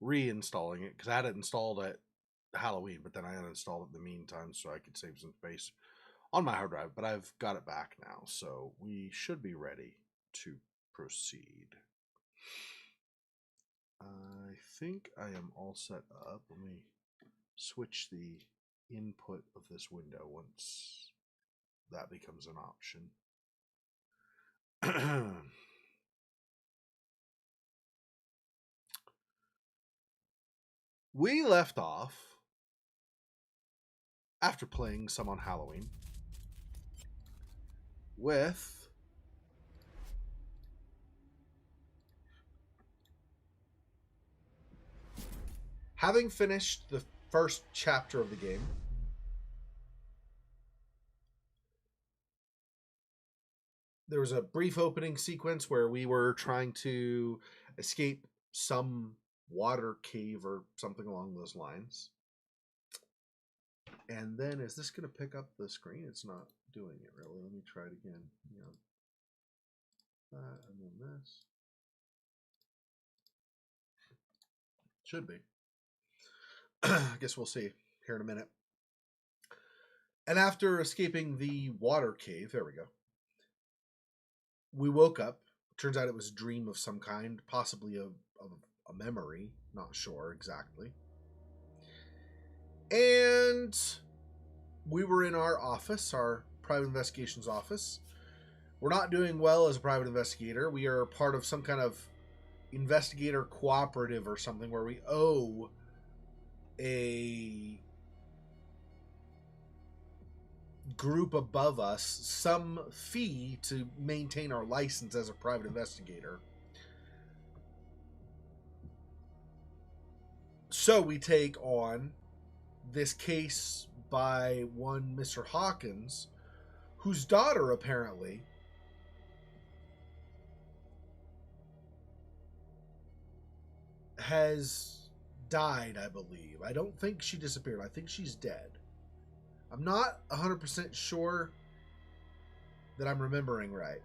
reinstalling it because I had it installed at Halloween, but then I uninstalled it in the meantime so I could save some space on my hard drive. But I've got it back now, so we should be ready to proceed. I think I am all set up. Let me switch the input of this window once that becomes an option. We left off after playing some on Halloween with having finished the first chapter of the game. There was a brief opening sequence where we were trying to escape some water cave or something along those lines. And then, is this going to pick up the screen? It's not doing it really. Let me try it again. Yeah. That and then this. Should be. I guess we'll see here in a minute. And after escaping the water cave, there we go. We woke up. Turns out it was a dream of some kind, possibly a memory. Not sure exactly. And we were in our office, our private investigations office. We're not doing well as a private investigator. We are part of some kind of investigator cooperative or something where we owe a group above us some fee to maintain our license as a private investigator. So we take on this case by one Mr. Hawkins, whose daughter apparently has died, I believe. I don't think she disappeared. I think she's dead. I'm not 100% sure that I'm remembering right.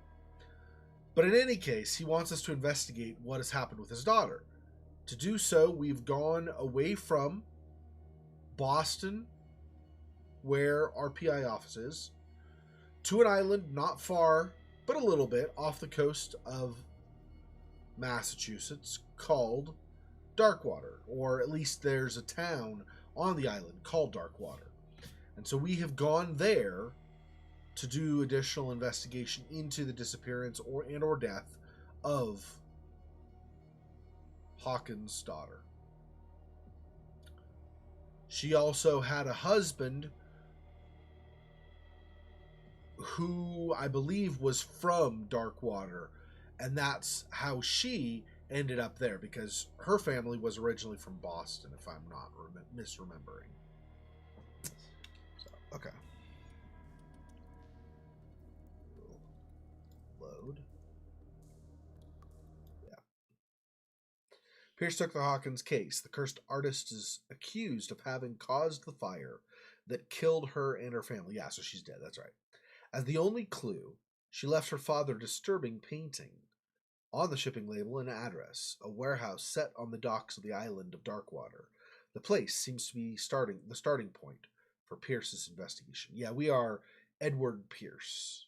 But in any case, he wants us to investigate what has happened with his daughter. To do so, we've gone away from Boston, where our PI office is, to an island not far, but a little bit, off the coast of Massachusetts called Darkwater. Or at least there's a town on the island called Darkwater. And so we have gone there to do additional investigation into the disappearance or death of Hawkins' daughter. She also had a husband who I believe was from Darkwater, and that's how she ended up there, because her family was originally from Boston, if I'm not misremembering. So, okay. Load. Yeah. Pierce took the Hawkins case. The cursed artist is accused of having caused the fire that killed her and her family. Yeah, so she's dead. That's right. As the only clue, she left her father a disturbing painting. On the shipping label, an address, a warehouse set on the docks of the island of Darkwater. The place seems to be the starting point for Pierce's investigation. Yeah, we are Edward Pierce.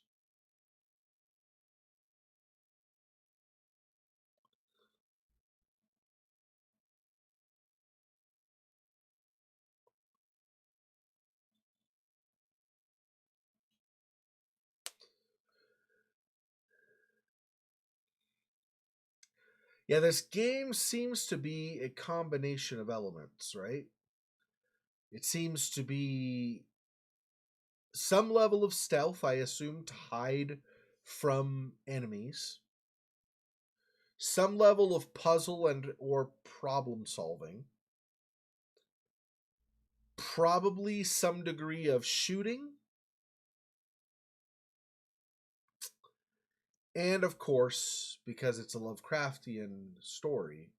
Yeah, this game seems to be a combination of elements, right? It seems to be some level of stealth, I assume, to hide from enemies. Some level of puzzle and or problem solving. Probably some degree of shooting. And of course, because it's a Lovecraftian story,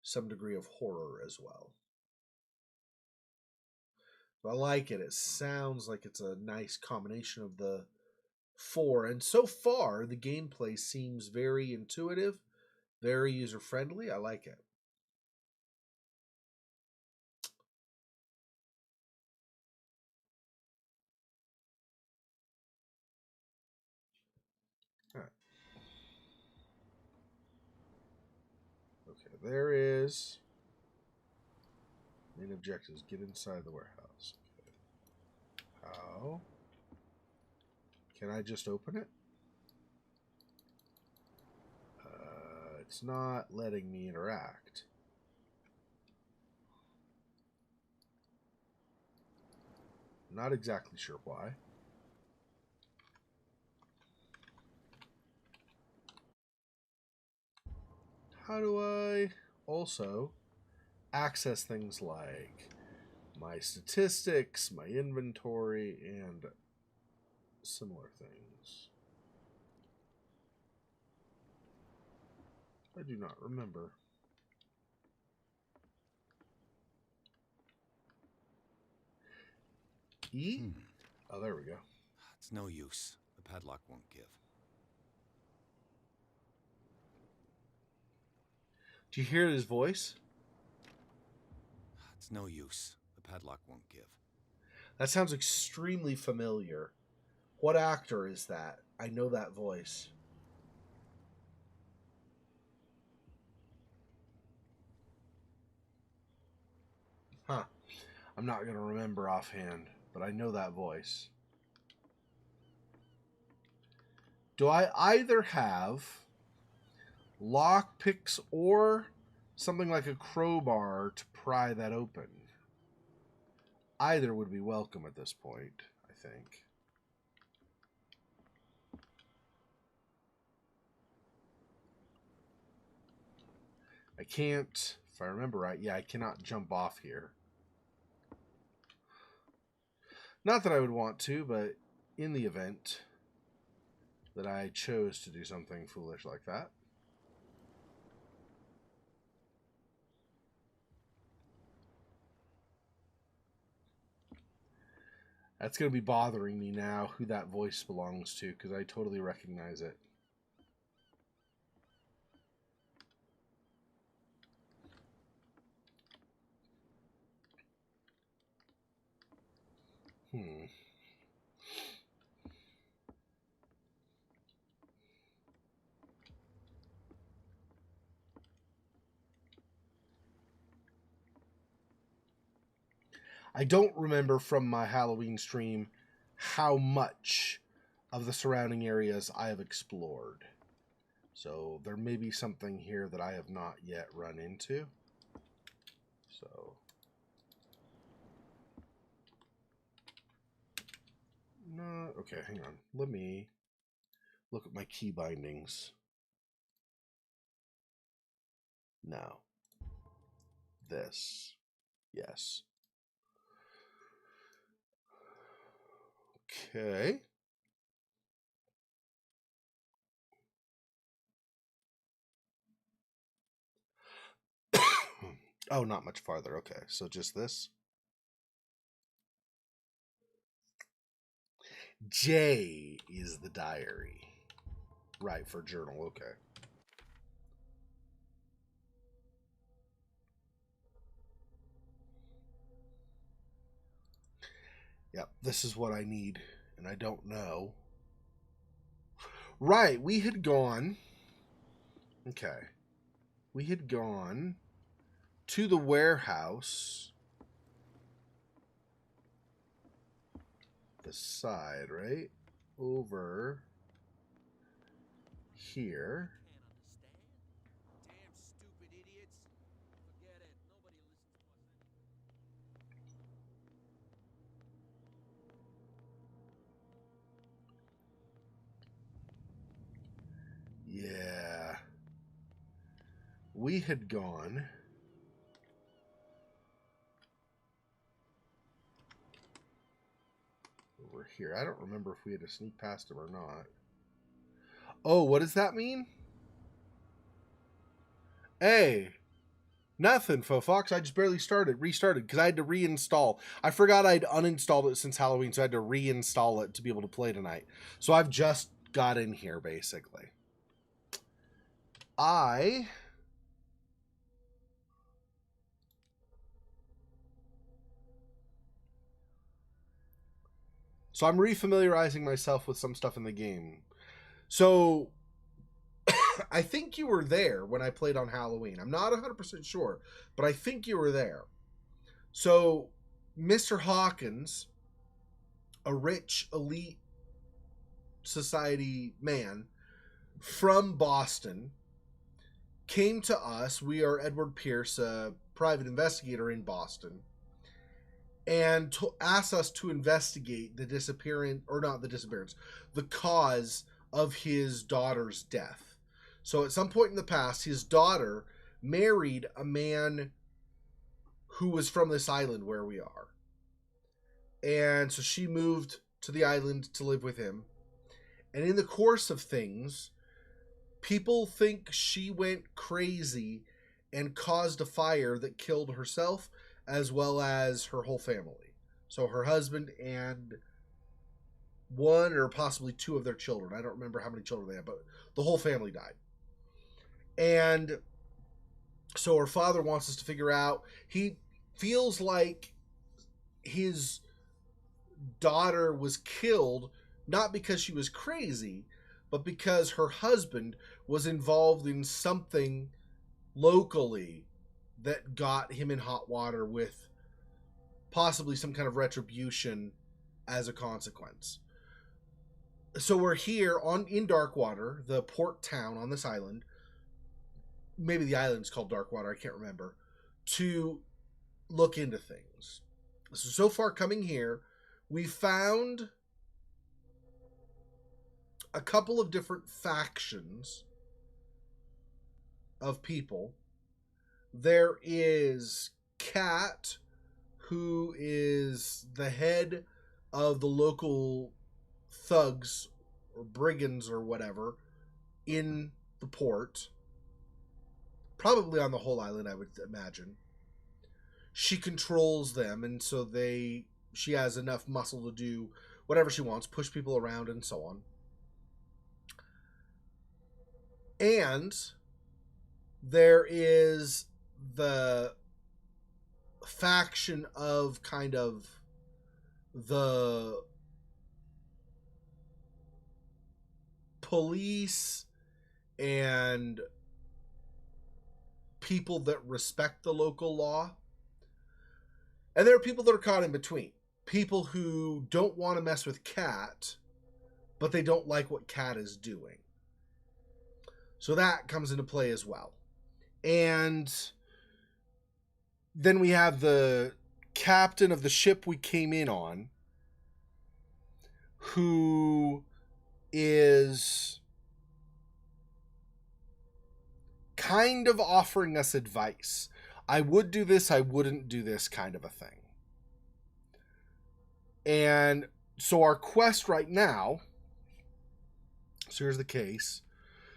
some degree of horror as well. So I like it. It sounds like it's a nice combination of the four. And so far, the gameplay seems very intuitive, very user-friendly. I like it. Okay, there is. Main objectives, get inside the warehouse. Okay. How? Can I just open it? It's not letting me interact. Not exactly sure why. How do I also access things like my statistics, my inventory, and similar things? I do not remember. E? Oh, there we go. It's no use. The padlock won't give. Do you hear his voice? It's no use. The padlock won't give. That sounds extremely familiar. What actor is that? I know that voice. Huh. I'm not going to remember offhand, but I know that voice. Do I either have lockpicks or something like a crowbar to pry that open? Either would be welcome at this point, I think. I can't, if I remember right, yeah, I cannot jump off here. Not that I would want to, but in the event that I chose to do something foolish like that. That's going to be bothering me now, who that voice belongs to, because I totally recognize it. I don't remember from my Halloween stream how much of the surrounding areas I have explored. So there may be something here that I have not yet run into. So no, okay, hang on. Let me look at my key bindings. No. This. Yes. Okay. Oh, not much farther. Okay, so just this. J is the diary. Right, for journal. Okay. Yep, this is what I need, and I don't know. Right, we had gone. Okay. We had gone to the warehouse. The side, right? Over here. Yeah. We had gone over here. I don't remember if we had to sneak past him or not. Oh, what does that mean? Hey, nothing, Fofox. I just barely restarted, because I had to reinstall. I forgot I'd uninstalled it since Halloween, so I had to reinstall it to be able to play tonight. So I've just got in here, basically. So I'm refamiliarizing myself with some stuff in the game. So I think you were there when I played on Halloween. I'm not 100% sure, but I think you were there. So, Mr. Hawkins, a rich, elite society man from Boston, came to us. We are Edward Pierce, a private investigator in Boston, and asked us to investigate the disappearance, or not the disappearance, the cause of his daughter's death. So at some point in the past, his daughter married a man who was from this island where we are. And so she moved to the island to live with him. And in the course of things, people think she went crazy and caused a fire that killed herself as well as her whole family. So her husband and one or possibly two of their children. I don't remember how many children they had, but the whole family died. And so her father wants us to figure out, he feels like his daughter was killed not because she was crazy, but because her husband was involved in something locally that got him in hot water with possibly some kind of retribution as a consequence. So we're here in Darkwater, the port town on this island. Maybe the island's called Darkwater, I can't remember, to look into things. So far coming here, we found a couple of different factions of people. There is Kat, who is the head of the local thugs or brigands or whatever in the port. Probably on the whole island, I would imagine. She controls them, and so she has enough muscle to do whatever she wants, push people around and so on. And there is the faction of kind of the police and people that respect the local law. And there are people that are caught in between. People who don't want to mess with Kat, but they don't like what Kat is doing. So that comes into play as well. And then we have the captain of the ship we came in on, who is kind of offering us advice. I would do this, I wouldn't do this kind of a thing. And so our quest right now, so here's the case.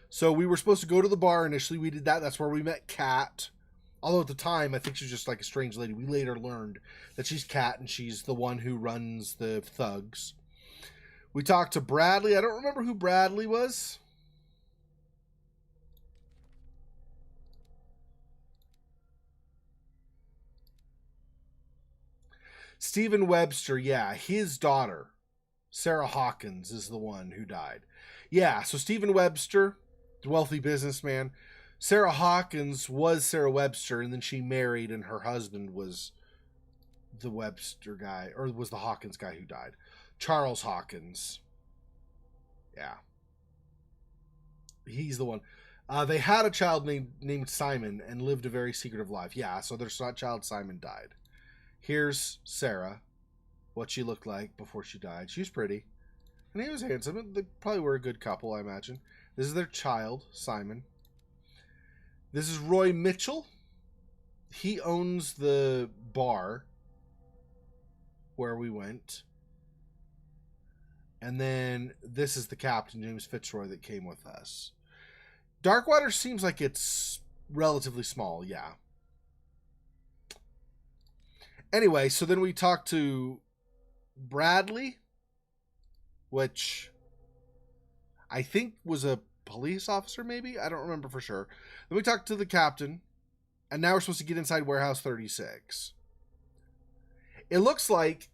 So we were supposed to go to the bar initially. We did that. That's where we met Kat. Although at the time, I think she was just like a strange lady. We later learned that she's Kat and she's the one who runs the thugs. We talked to Bradley. I don't remember who Bradley was. Stephen Webster, yeah, his daughter, Sarah Hawkins, is the one who died. Yeah, so Stephen Webster, the wealthy businessman. Sarah Hawkins was Sarah Webster, and then she married, and her husband was the Webster guy, or was the Hawkins guy who died. Charles Hawkins. Yeah. He's the one. They had a child named Simon and lived a very secretive life. Yeah, so their child Simon died. Here's Sarah, what she looked like before she died. She was pretty, and he was handsome. They probably were a good couple, I imagine. This is their child, Simon. This is Roy Mitchell. He owns the bar where we went. And then this is the captain, James Fitzroy, that came with us. Darkwater seems like it's relatively small, yeah. Anyway, so then we talked to Bradley, which I think was a police officer, maybe? I don't remember for sure. Then we talked to the captain, and now we're supposed to get inside Warehouse 36. It looks like,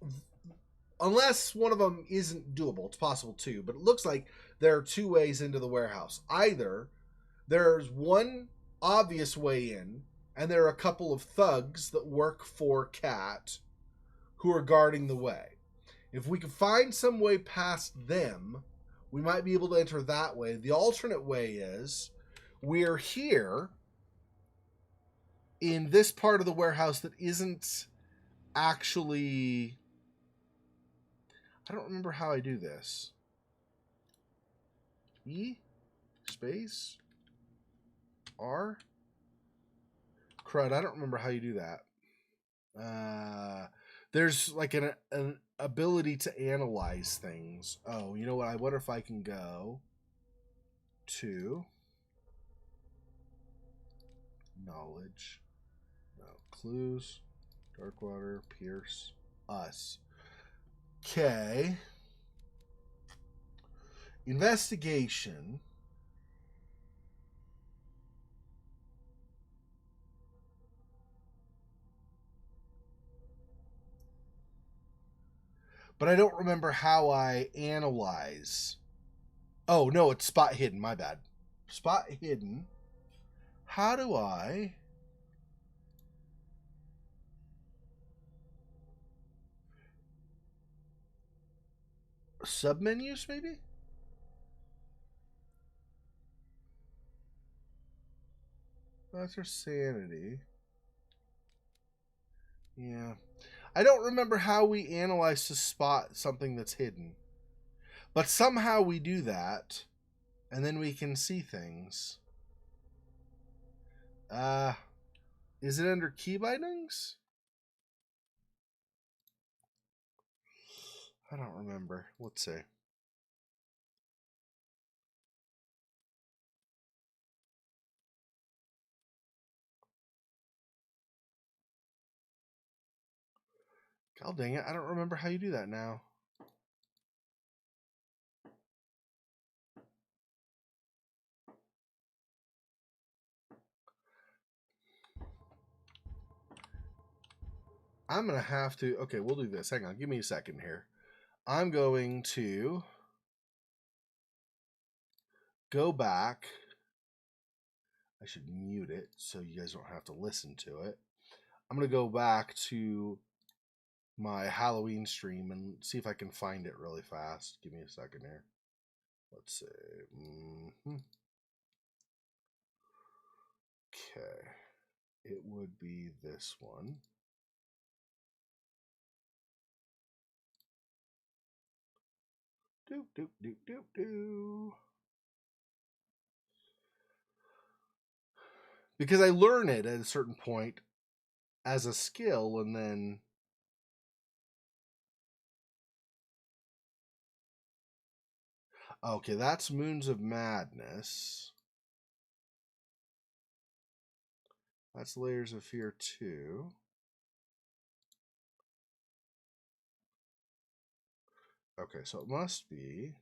unless one of them isn't doable, it's possible too, but it looks like there are two ways into the warehouse. Either There's one obvious way in, and there are a couple of thugs that work for Cat who are guarding the way. If we can find some way past them, we might be able to enter that way. The alternate way is we're here in this part of the warehouse that isn't actually... I don't remember how I do this. E? Space? R? Crud, I don't remember how you do that. There's like an ability to analyze things. Oh, you know what? I wonder if I can go to knowledge. No, clues. Darkwater, Pierce, us. Okay. Investigation. But I don't remember how I analyze. Oh, no, it's spot hidden. My bad. Spot hidden. How do I... Submenus, maybe? That's our sanity. Yeah. I don't remember how we analyze to spot something that's hidden. But somehow we do that, and then we can see things. Is it under key bindings? I don't remember. Let's see. God dang it, I don't remember how you do that now. I'm going to have to... Okay, we'll do this. Hang on, give me a second here. I'm going to go back. I should mute it so you guys don't have to listen to it. I'm going to go back to my Halloween stream and see if I can find it really fast. Give me a second here. Let's see. Okay. It would be this one. Do. Because I learn it at a certain point as a skill, and then... Okay, that's Moons of Madness. That's Layers of Fear 2. Okay, so it must be...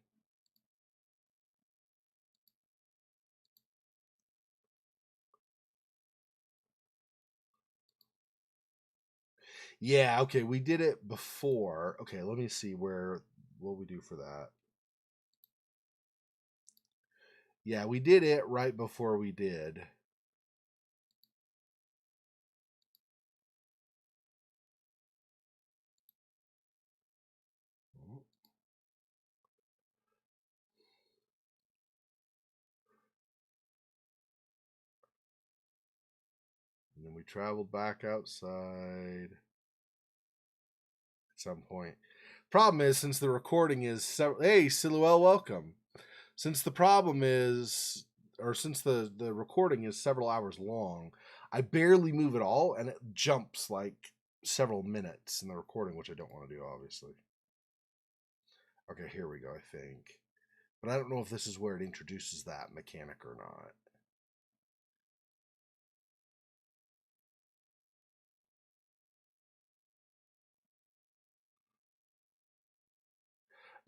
Yeah, okay, we did it before. Okay, let me see what we do for that. Yeah, we did it right before we did. And then we traveled back outside at some point. Problem is, since the recording is... Hey, Siluel, welcome. Since the problem is... Or since the recording is several hours long, I barely move at all, and it jumps like several minutes in the recording, which I don't want to do, obviously. Okay, here we go, I think. But I don't know if this is where it introduces that mechanic or not.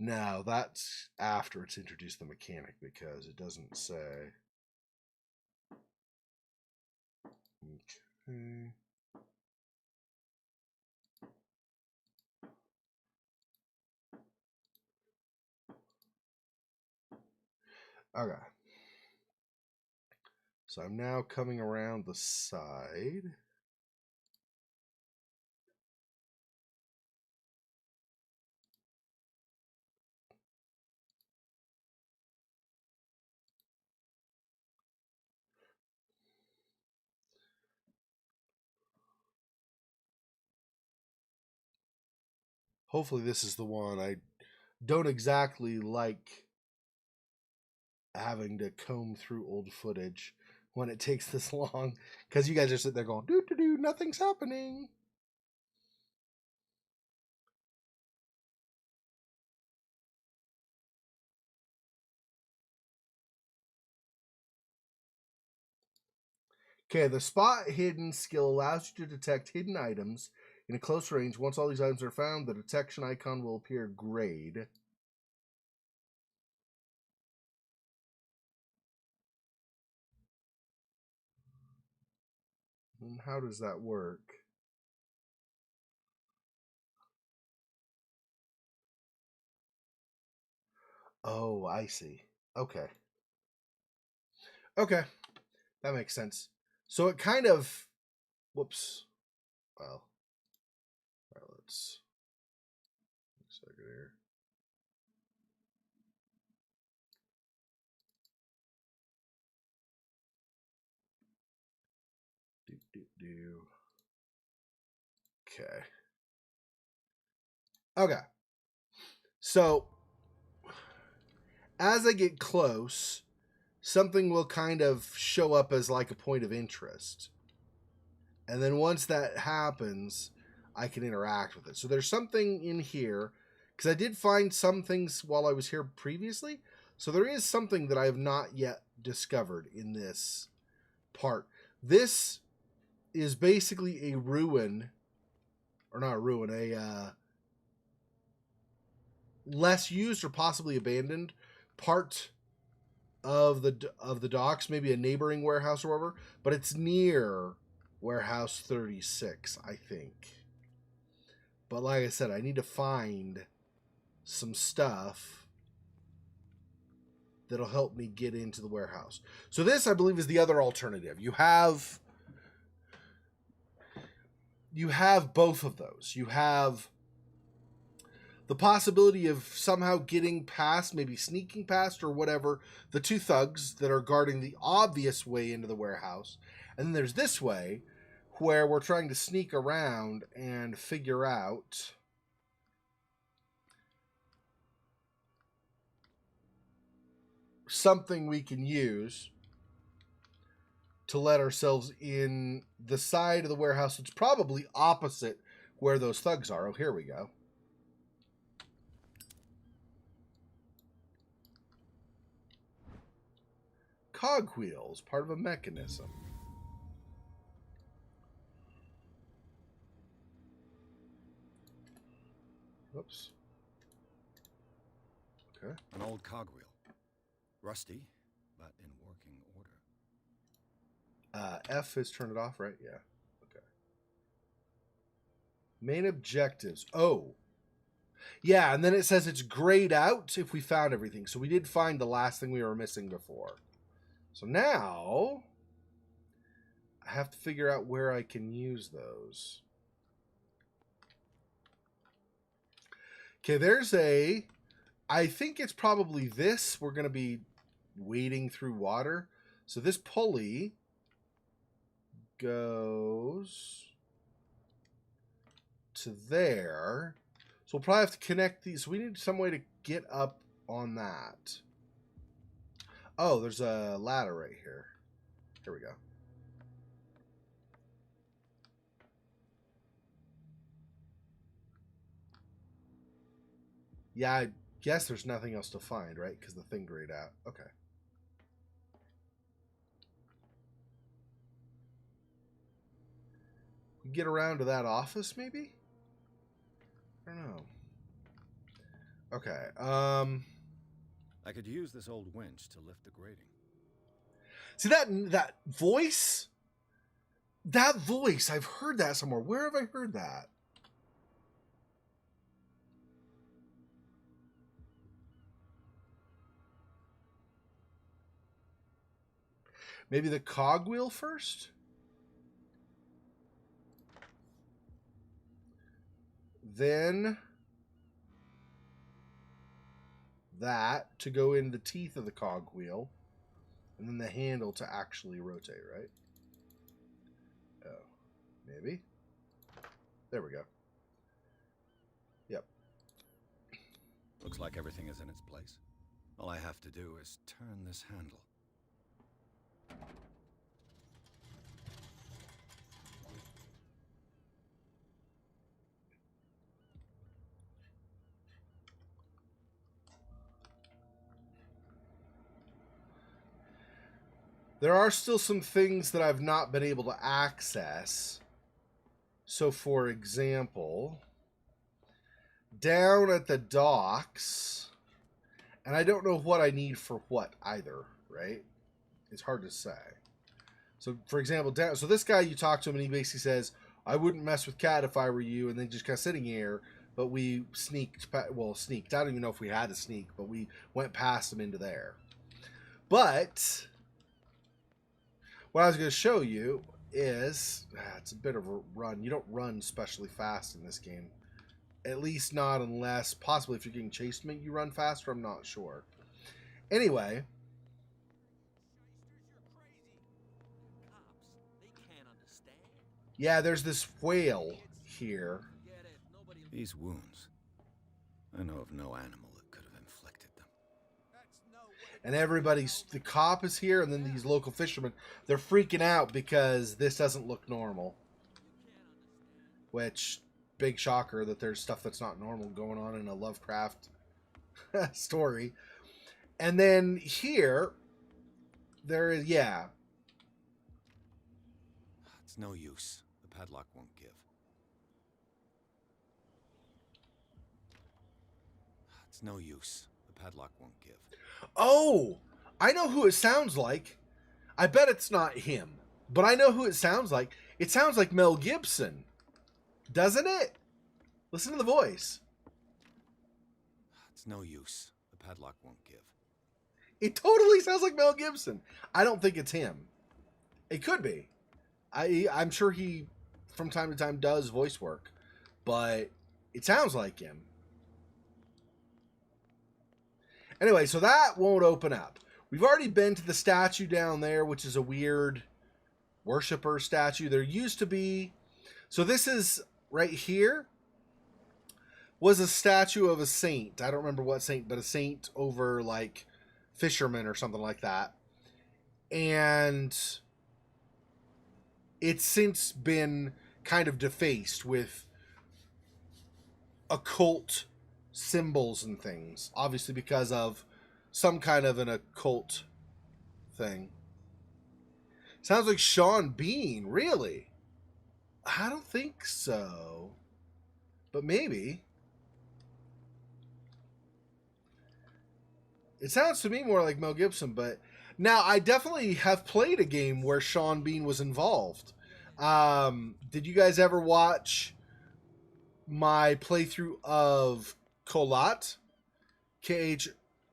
No, that's after it's introduced the mechanic, because it doesn't say. Okay. Okay. So I'm now coming around the side. Hopefully this is the one. I don't exactly like having to comb through old footage when it takes this long, because you guys are sitting there going, doo doo doo, nothing's happening. Okay, the spot hidden skill allows you to detect hidden items in a close range. Once all these items are found, the detection icon will appear grayed. And how does that work? Oh, I see. Okay. Okay. That makes sense. So it kind of... Whoops. Well. All right, let's... Second here. Do. Okay. Okay. So, as I get close, something will kind of show up as like a point of interest. And then once that happens, I can interact with it. So there's something in here, because I did find some things while I was here previously. So there is something that I have not yet discovered in this part. This is basically a ruin, or not a ruin, a less used or possibly abandoned part of the docks, maybe a neighboring warehouse or whatever, but it's near warehouse 36, I think. But like I said, I need to find some stuff that'll help me get into the warehouse. So this, I believe, is the other alternative. You have both of those. You have the possibility of somehow getting past, maybe sneaking past or whatever, the two thugs that are guarding the obvious way into the warehouse. And then there's this way, where we're trying to sneak around and figure out something we can use to let ourselves in the side of the warehouse that's probably opposite where those thugs are. Oh, here we go. Cogwheels, part of a mechanism. Whoops. Okay. An old cogwheel. Rusty, but in working order. F is turn it off, right? Yeah. Okay. Main objectives. Oh. Yeah, and then it says it's grayed out if we found everything. So we did find the last thing we were missing before. So now I have to figure out where I can use those. Okay, there's a... I think it's probably this. We're going to be wading through water. So this pulley goes to there. So we'll probably have to connect these. We need some way to get up on that. Oh, there's a ladder right here. Here we go. Yeah, I guess there's nothing else to find, right? Because the thing grayed out. Okay. We get around to that office, maybe? I don't know. Okay. I could use this old winch to lift the grating. See that voice? That voice, I've heard that somewhere. Where have I heard that? Maybe the cogwheel first? Then that to go in the teeth of the cogwheel. And then the handle to actually rotate, right? Oh, maybe. There we go. Yep. Looks like everything is in its place. All I have to do is turn this handle. There are still some things that I've not been able to access. So, for example, down at the docks, and I don't know what I need for what either, right? It's hard to say. So, for example, so this guy, you talk to him and he basically says, I wouldn't mess with Cat if I were you, and then just kind of sitting here, but we sneaked, well, sneaked. I don't even know if we had to sneak, but we went past him into there. But what I was going to show you is, it's a bit of a run. You don't run especially fast in this game. At least not unless, possibly if you're getting chased, maybe you run faster. I'm not sure. Anyway. Yeah, there's this whale here. These wounds. I know of no animal that could have inflicted them. And the cop is here, and then these local fishermen, they're freaking out because this doesn't look normal. Which, big shocker that there's stuff that's not normal going on in a Lovecraft story. And then here, there is, yeah. It's no use. The padlock won't give. It's no use. The padlock won't give. Oh, I know who it sounds like. I bet it's not him, but I know who it sounds like. It sounds like Mel Gibson, doesn't it? Listen to the voice. It's no use. The padlock won't give. It totally sounds like Mel Gibson. I don't think it's him. It could be. I'm sure he, from time to time, does voice work, but it sounds like him. Anyway, so that won't open up. We've already been to the statue down there, which is a weird worshiper statue. There used to be... So this is right here was a statue of a saint. I don't remember what saint, but a saint over like fishermen or something like that. And it's since been kind of defaced with occult symbols and things, obviously because of some kind of an occult thing. Sounds like Sean Bean, really? I don't think so, but maybe. It sounds to me more like Mel Gibson, but now I definitely have played a game where Sean Bean was involved. Did you guys ever watch my playthrough of Kholat? Kholat?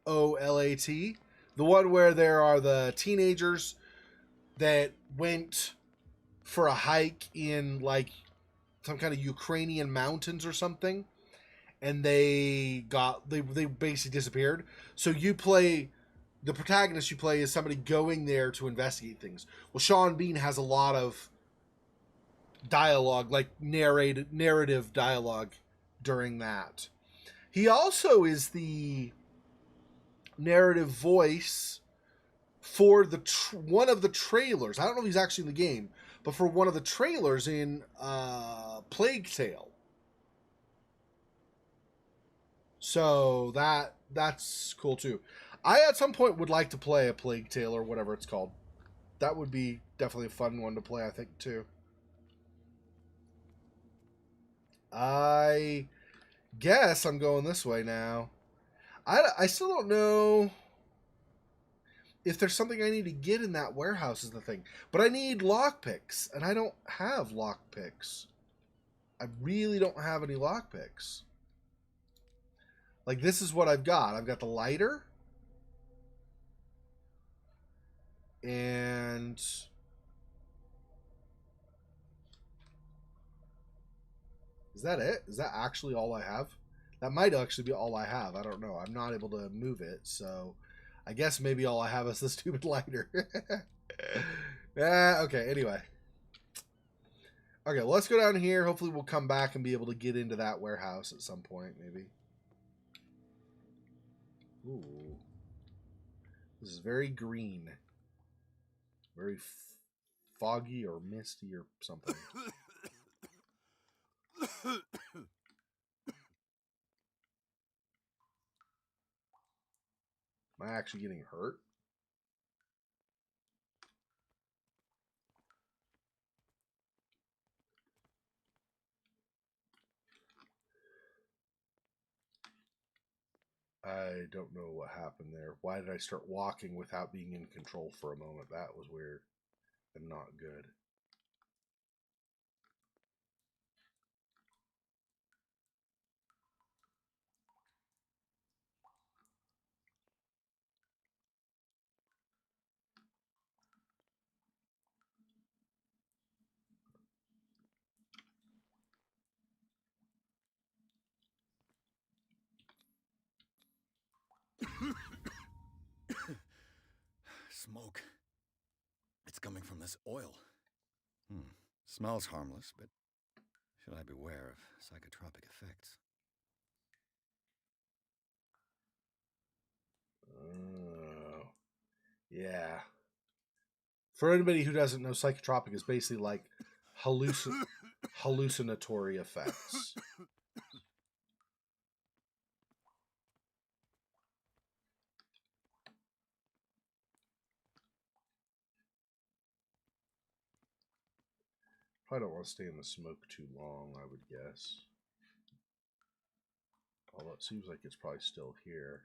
The one where there are the teenagers that went for a hike in like some kind of Ukrainian mountains or something, and they basically disappeared. So you play, the protagonist you play is somebody going there to investigate things. Well, Sean Bean has a lot of dialogue, like narrative dialogue during that. He also is the narrative voice for the one of the trailers. I don't know if he's actually in the game, but for one of the trailers in Plague Tale. So that's cool too. I at some point would like to play a Plague Tale or whatever it's called. That would be definitely a fun one to play, I think, too. I guess I'm going this way now. I still don't know if there's something I need to get in that warehouse is the thing. But I need lockpicks, and I don't have lockpicks. I really don't have any lockpicks. Like, this is what I've got. I've got the lighter. And is that it? Is that actually all I have? That might actually be all I have. I don't know. I'm not able to move it, so I guess maybe all I have is the stupid lighter. Okay, anyway. Okay, well, let's go down here. Hopefully we'll come back and be able to get into that warehouse at some point, maybe. Ooh. This is very green. Very foggy or misty or something. Am I actually getting hurt? I don't know what happened there. Why did I start walking without being in control for a moment? That was weird and not good. Smoke. It's coming from this oil. Smells harmless, but should I beware of psychotropic effects? Oh, yeah. For anybody who doesn't know, psychotropic is basically like hallucinatory effects. Probably don't want to stay in the smoke too long, I would guess. Although it seems like it's probably still here.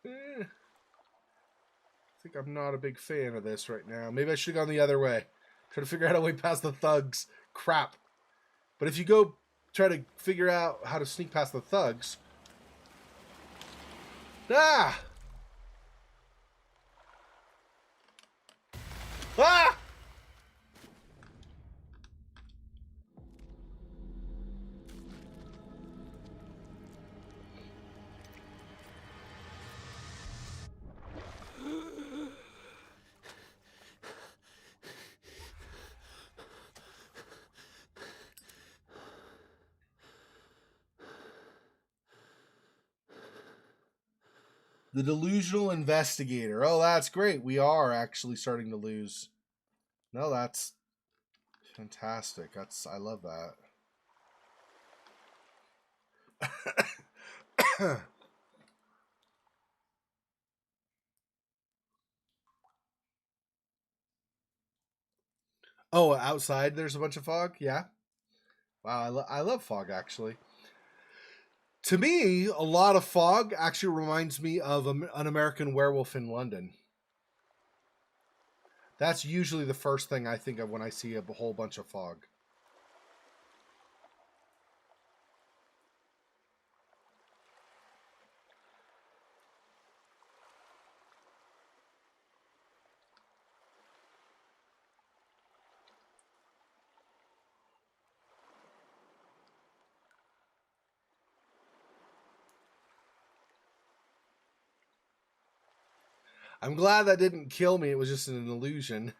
I think I'm not a big fan of this right now. Maybe I should have gone the other way. Try to figure out a way past the thugs. Crap. But if you go try to figure out how to sneak past the thugs... Ah! Ah! The delusional investigator. Oh, that's great. We are actually starting to lose. No, that's fantastic. I love that. Oh, outside there's a bunch of fog? Yeah. Wow, I love fog, actually. To me, a lot of fog actually reminds me of An American Werewolf in London. That's usually the first thing I think of when I see a whole bunch of fog. I'm glad that didn't kill me. It was just an illusion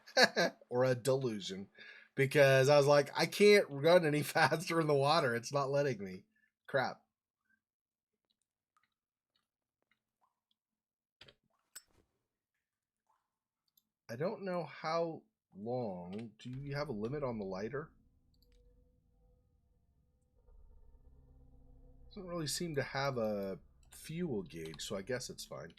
or a delusion, because I was like, I can't run any faster in the water. It's not letting me. Crap. I don't know how long. Do you have a limit on the lighter? Doesn't really seem to have a fuel gauge, so I guess it's fine.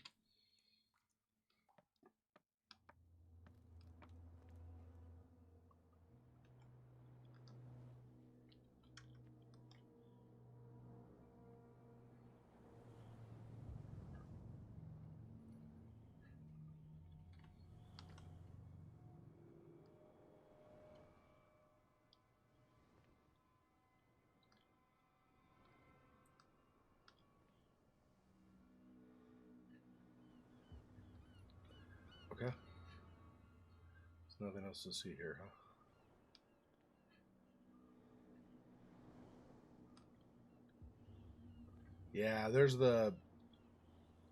There's nothing else to see here, huh? Yeah, there's the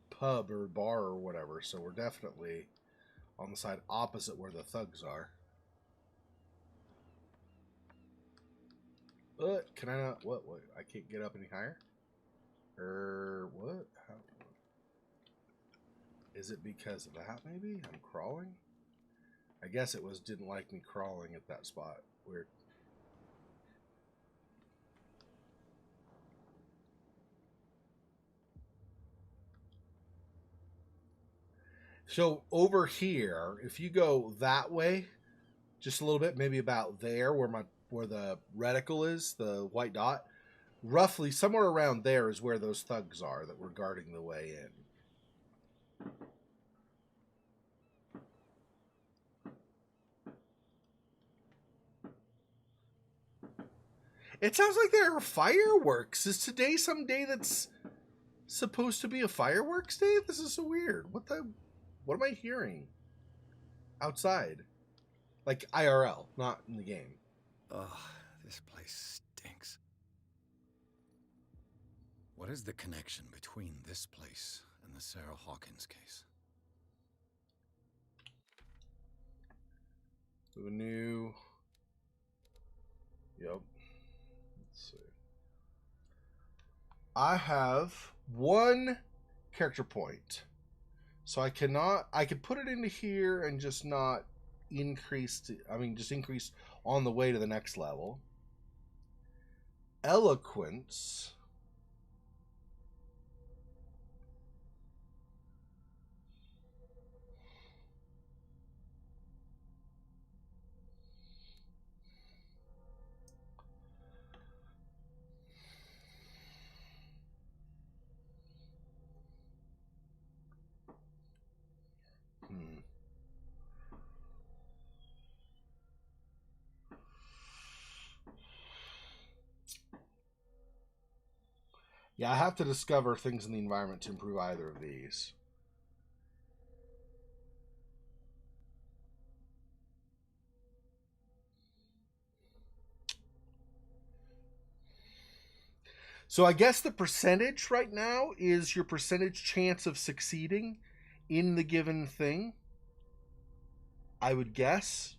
pub or bar or whatever, so we're definitely on the side opposite where the thugs are. Can I not? What? I can't get up any higher? What? How? Is it because of that, maybe? I'm crawling? I guess it was didn't like me crawling at that spot. Weird. So over here, if you go that way, just a little bit, maybe about there where the reticle is, the white dot, roughly somewhere around there is where those thugs are that were guarding the way in. It sounds like there are fireworks. Is today some day that's supposed to be a fireworks day? This is so weird. What am I hearing outside? Like IRL, not in the game. Ugh, this place stinks. What is the connection between this place and the Sarah Hawkins case? Who knew? Yep. Let's see. I have 1 character point. So I could put it into here and just not increase, just increase on the way to the next level. Eloquence. Yeah, I have to discover things in the environment to improve either of these. So I guess the percentage right now is your percentage chance of succeeding in the given thing. I would guess.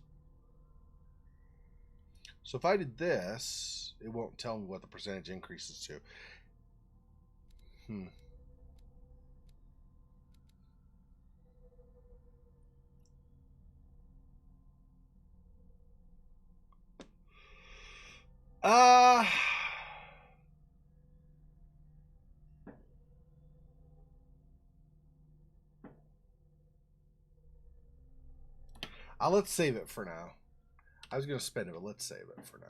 So if I did this, it won't tell me what the percentage increases to. Uh let's save it for now. I was gonna spend it, but let's save it for now.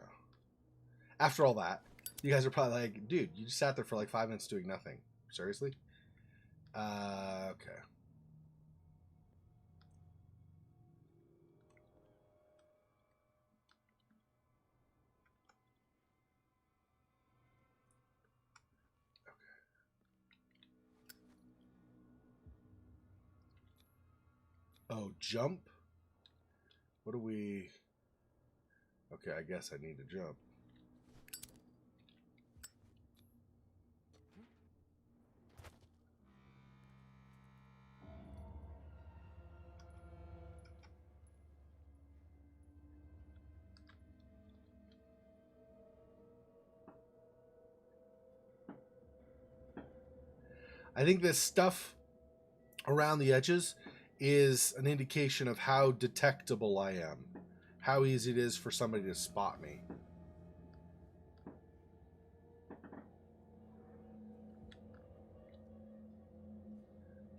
After all that, you guys are probably like, dude, you just sat there for like 5 minutes doing nothing. Seriously? Okay. Oh, jump? What do we... Okay, I guess I need to jump. I think this stuff around the edges is an indication of how detectable I am. How easy it is for somebody to spot me.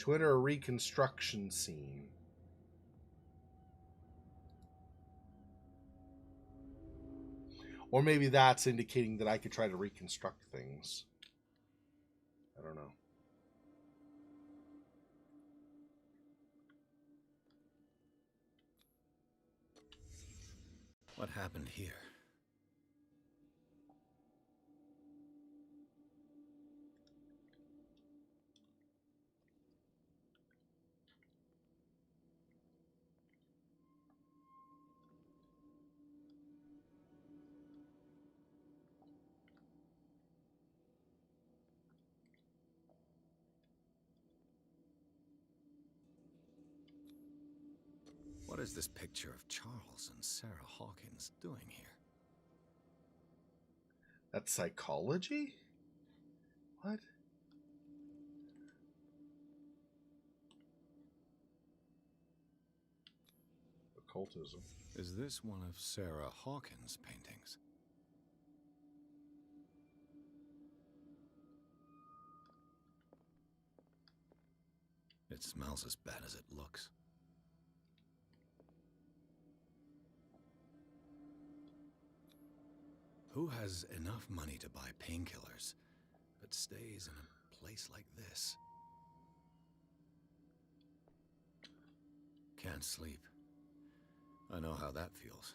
To enter a reconstruction scene. Or maybe that's indicating that I could try to reconstruct things. I don't know. What happened here? is this picture of Charles and Sarah Hawkins doing here? That's psychology? What? Occultism. Is this one of Sarah Hawkins' paintings? It smells as bad as it looks. Who has enough money to buy painkillers, but stays in a place like this? Can't sleep. I know how that feels.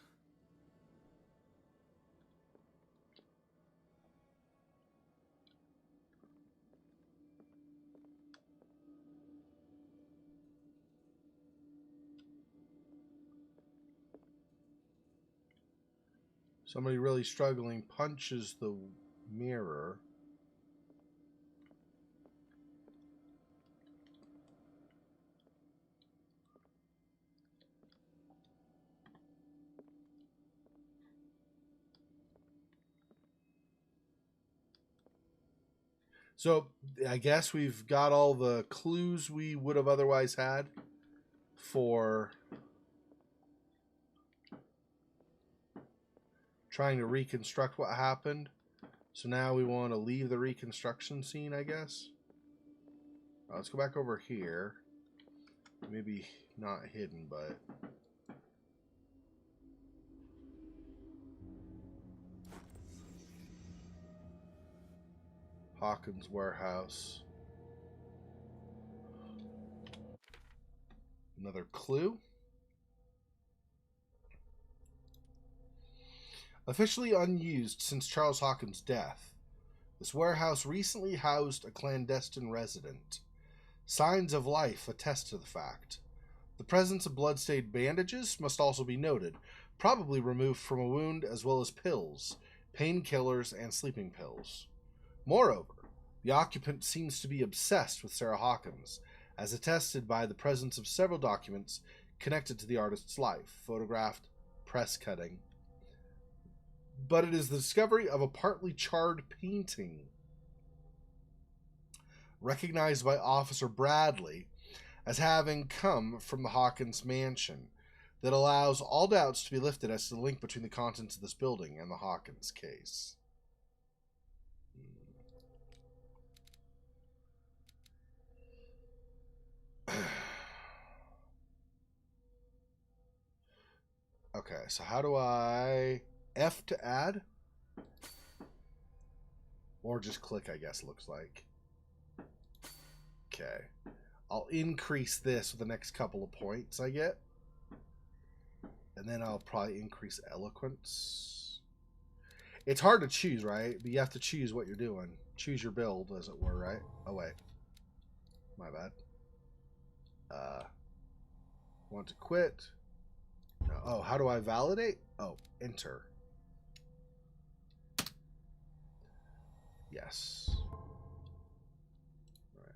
Somebody really struggling punches the mirror. So I guess we've got all the clues we would have otherwise had for trying to reconstruct what happened. So now we want to leave the reconstruction scene, I guess. Let's go back over here. Maybe not hidden, but... Hawkins warehouse. Another clue. Officially unused since Charles Hawkins' death, this warehouse recently housed a clandestine resident. Signs of life attest to the fact. The presence of blood-stained bandages must also be noted, probably removed from a wound, as well as pills, painkillers, and sleeping pills. Moreover, the occupant seems to be obsessed with Sarah Hawkins, as attested by the presence of several documents connected to the artist's life, photographed, press cutting. But it is the discovery of a partly charred painting, recognized by Officer Bradley as having come from the Hawkins mansion, that allows all doubts to be lifted as to the link between the contents of this building and the Hawkins case. Okay, so how do I... F to add? Or just click, I guess, looks like. Okay. I'll increase this with the next couple of points I get. And then I'll probably increase eloquence. It's hard to choose, right? But you have to choose what you're doing. Choose your build, as it were, right? Oh, wait. My bad. Want to quit. No. Oh, how do I validate? Oh, enter. Yes. All right.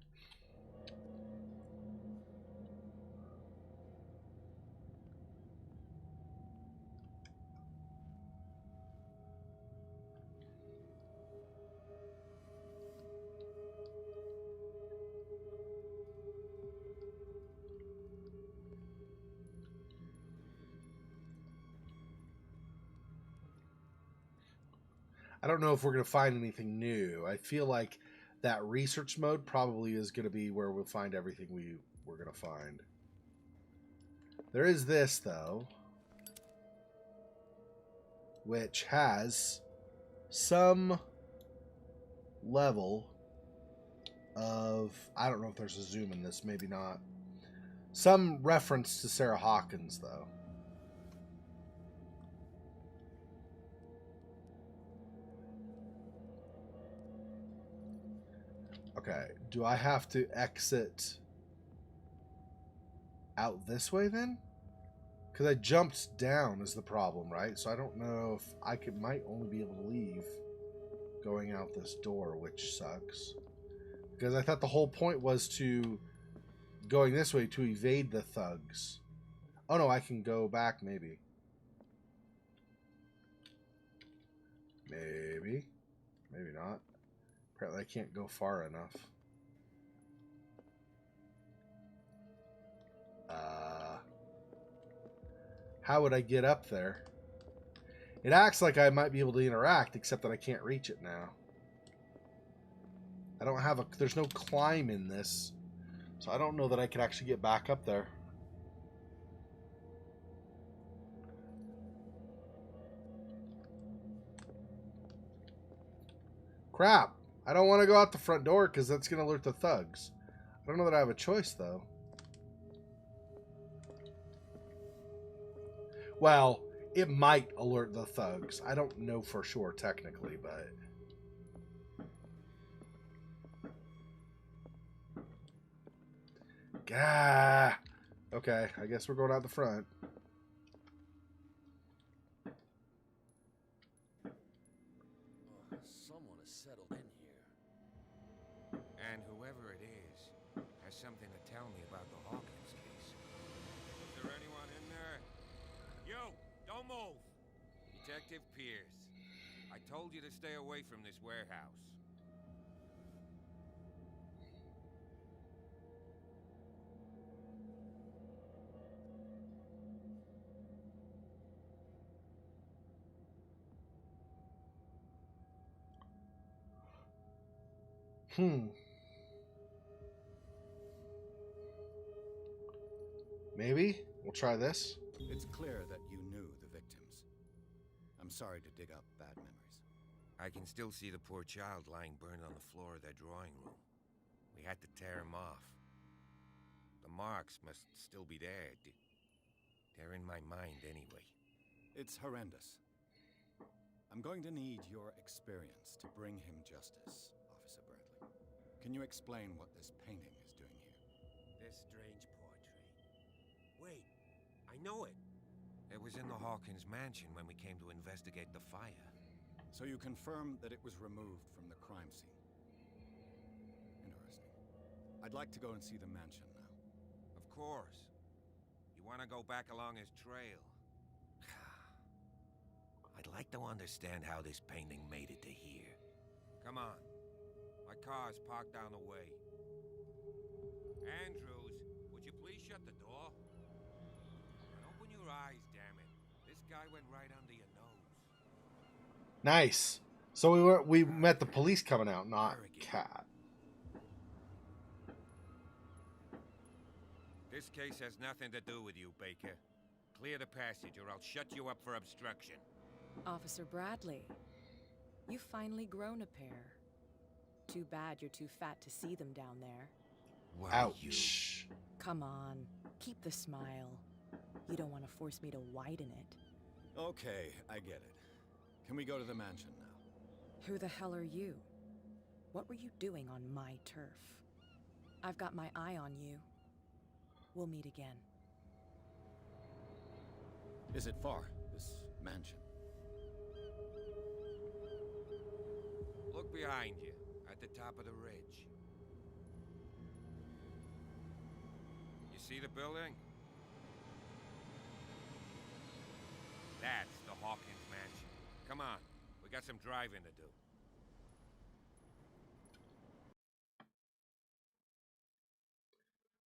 I don't know if we're going to find anything new. I feel like that research mode probably is going to be where we'll find everything we're going to find. There is this, though, which has some level of... I don't know if there's a zoom in this. Maybe not. Some reference to Sarah Hawkins, though. Okay, do I have to exit out this way then? Because I jumped down is the problem, right? So I don't know if I might only be able to leave going out this door, which sucks. Because I thought the whole point was to going this way to evade the thugs. Oh no, I can go back maybe. Maybe. Maybe not. Apparently I can't go far enough. How would I get up there? It acts like I might be able to interact, except that I can't reach it now. I don't have a... There's no climb in this. So I don't know that I could actually get back up there. Crap. I don't want to go out the front door because that's going to alert the thugs. I don't know that I have a choice, though. Well, it might alert the thugs. I don't know for sure, technically, but... Gah! Okay, I guess we're going out the front. Someone has settled in here. And whoever it is has something to tell me about the Hawkins case. Is there anyone in there? You! Don't move! Detective Pierce. I told you to stay away from this warehouse. Maybe? We'll try this. It's clear that you knew the victims. I'm sorry to dig up bad memories. I can still see the poor child lying burned on the floor of their drawing room. We had to tear him off. The marks must still be there. They're in my mind anyway. It's horrendous. I'm going to need your experience to bring him justice, Officer Bradley. Can you explain what this painting is doing here? This strange portrait. Wait, I know it. It was in the Hawkins mansion when we came to investigate the fire. So you confirm that it was removed from the crime scene. Interesting. I'd like to go and see the mansion now. Of course. You want to go back along his trail? I'd like to understand how this painting made it to here. Come on. My car's parked down the way. Andrews, would you please shut the door? And open your eyes, damn it. This guy went right under your nose. Nice. So we met the police coming out, not Cat. This case has nothing to do with you, Baker. Clear the passage or I'll shut you up for obstruction. Officer Bradley, you've finally grown a pair. Too bad you're too fat to see them down there. What Ouch. Come on, keep the smile. You don't want to force me to widen it. Okay, I get it. Can we go to the mansion now? Who the hell are you? What were you doing on my turf? I've got my eye on you. We'll meet again. Is it far, this mansion? Look behind you, at the top of the ridge. You see the building? That's the Hawkins mansion. Come on, we got some driving to do.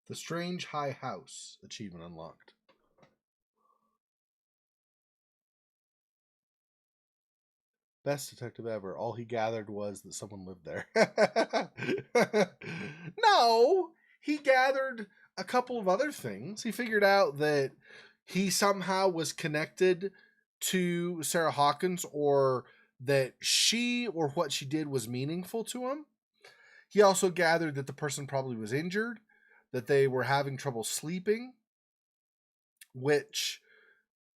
The Strange High House. Achievement unlocked. Best detective ever. All he gathered was that someone lived there. No! He gathered a couple of other things. He figured out that he somehow was connected to Sarah Hawkins, or that she or what she did was meaningful to him. He also gathered that the person probably was injured, that they were having trouble sleeping, which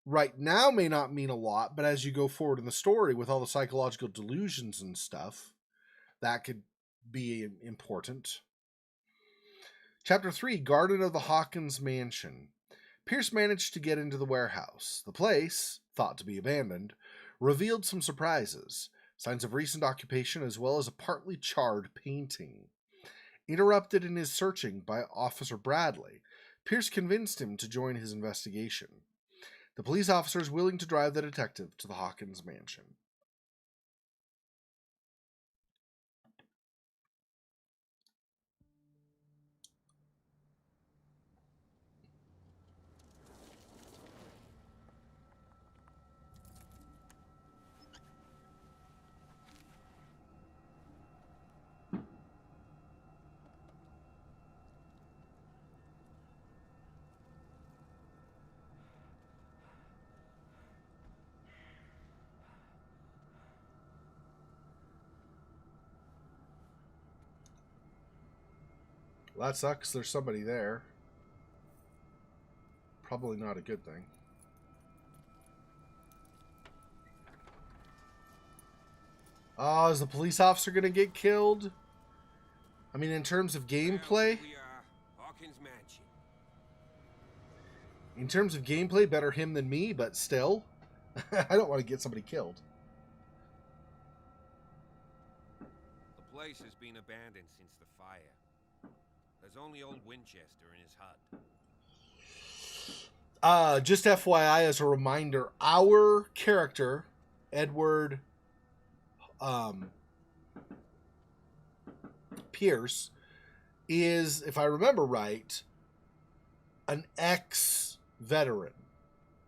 right now may not mean a lot, but as you go forward in the story with all the psychological delusions and stuff, that could be important. Chapter 3, Garden of the Hawkins Mansion. Pierce managed to get into the warehouse. The place, thought to be abandoned, revealed some surprises, signs of recent occupation as well as a partly charred painting. Interrupted in his searching by Officer Bradley, Pierce convinced him to join his investigation. The police officer is willing to drive the detective to the Hawkins mansion. Well, that sucks. There's somebody there. Probably not a good thing. Oh, is the police officer going to get killed? I mean, in terms of gameplay? We are Hawkins Mansion. In terms of gameplay, better him than me, but still. I don't want to get somebody killed. The place has been abandoned since the fire. There's only old Winchester in his hut. Just FYI, as a reminder, our character, Edward Pierce, is, if I remember right, an ex-veteran.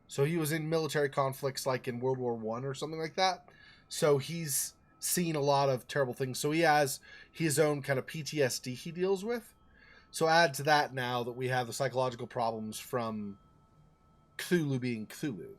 So he was in military conflicts like in World War I or something like that. So he's seen a lot of terrible things. So he has his own kind of PTSD he deals with. So add to that now that we have the psychological problems from Cthulhu being Cthulhu.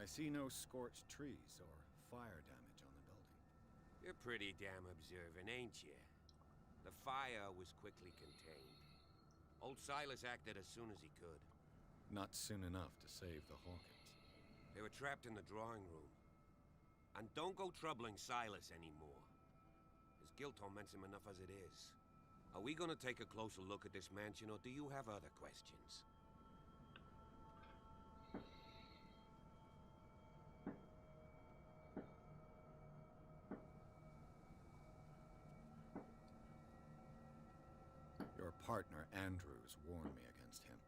I see no scorched trees or fire damage on the building. You're pretty damn observant, ain't you? The fire was quickly contained. Old Silas acted as soon as he could. Not soon enough to save the Hawkins. They were trapped in the drawing room. And don't go troubling Silas anymore. His guilt torments him enough as it is. Are we gonna take a closer look at this mansion, or do you have other questions? Your partner, Andrews, warned me against him.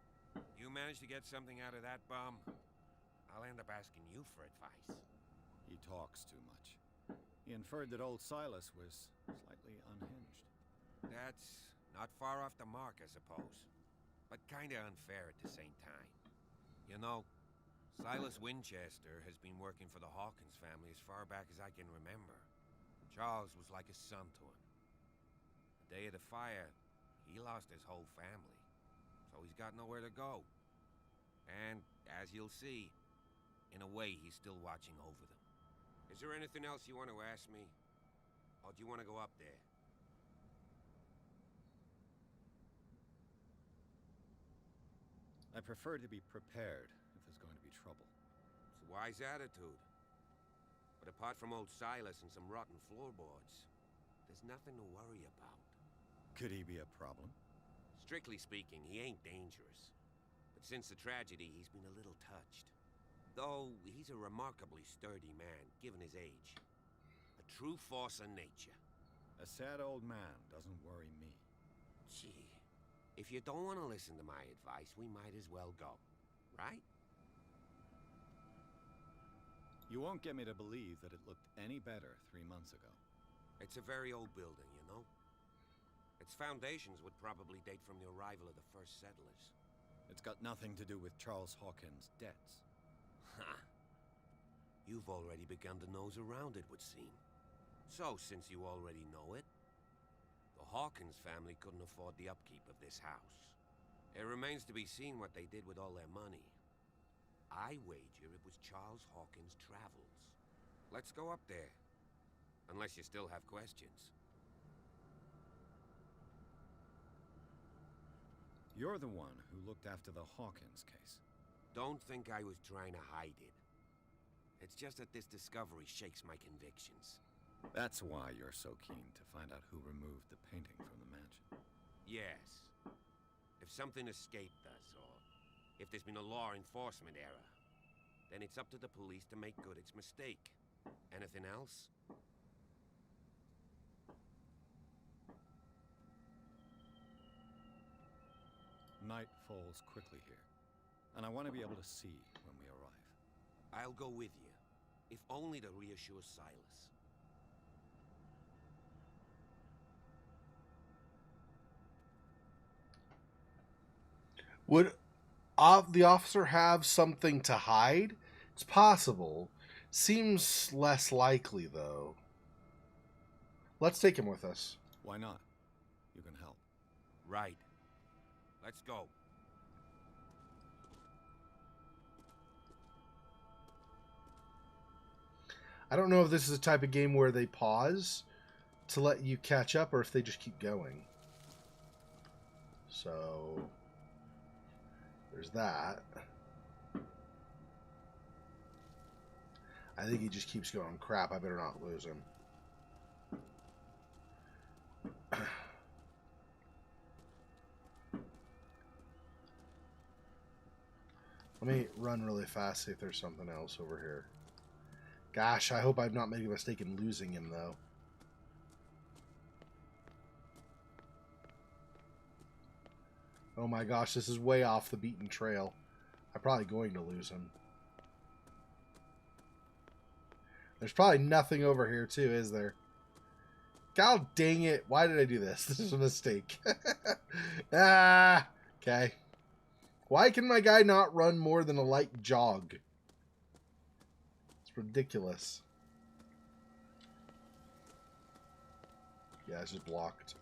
You managed to get something out of that bum? I'll end up asking you for advice. He talks too much. He inferred that old Silas was slightly unhinged. That's not far off the mark, I suppose. But kinda unfair at the same time. You know, Silas Winchester has been working for the Hawkins family as far back as I can remember. Charles was like a son to him. The day of the fire, he lost his whole family. So he's got nowhere to go. And, as you'll see, in a way he's still watching over them. Is there anything else you want to ask me? Or do you want to go up there? I prefer to be prepared if there's going to be trouble. It's a wise attitude. But apart from old Silas and some rotten floorboards, there's nothing to worry about. Could he be a problem? Strictly speaking, he ain't dangerous. But since the tragedy, he's been a little touched. Though he's a remarkably sturdy man, given his age. A true force of nature. A sad old man doesn't worry me. Gee, if you don't want to listen to my advice, we might as well go. Right? You won't get me to believe that it looked any better 3 months ago. It's a very old building, you know? Its foundations would probably date from the arrival of the first settlers. It's got nothing to do with Charles Hawkins' debts. Ha! You've already begun to nose around, it would seem. So, since you already know it, the Hawkins family couldn't afford the upkeep of this house. It remains to be seen what they did with all their money. I wager it was Charles Hawkins' travels. Let's go up there. Unless you still have questions. You're the one who looked after the Hawkins case. Don't think I was trying to hide it. It's just that this discovery shakes my convictions. That's why you're so keen to find out who removed the painting from the mansion. Yes. If something escaped us, or if there's been a law enforcement error, then it's up to the police to make good its mistake. Anything else? Night falls quickly here, and I want to be able to see when we arrive. I'll go with you, if only to reassure Silas. Would the officer have something to hide? It's possible. Seems less likely, though. Let's take him with us. Why not? You can help. Right. Let's go. I don't know if this is a type of game where they pause to let you catch up or if they just keep going. So, there's that. I think he just keeps going. Crap, I better not lose him. Let me run really fast, see if there's something else over here. Gosh, I hope I'm not making a mistake in losing him, though. Oh my gosh, this is way off the beaten trail. I'm probably going to lose him. There's probably nothing over here, too, is there? God dang it. Why did I do this? This is a mistake. Ah, okay. Why can my guy not run more than a light jog? It's ridiculous. Yeah, it's just blocked.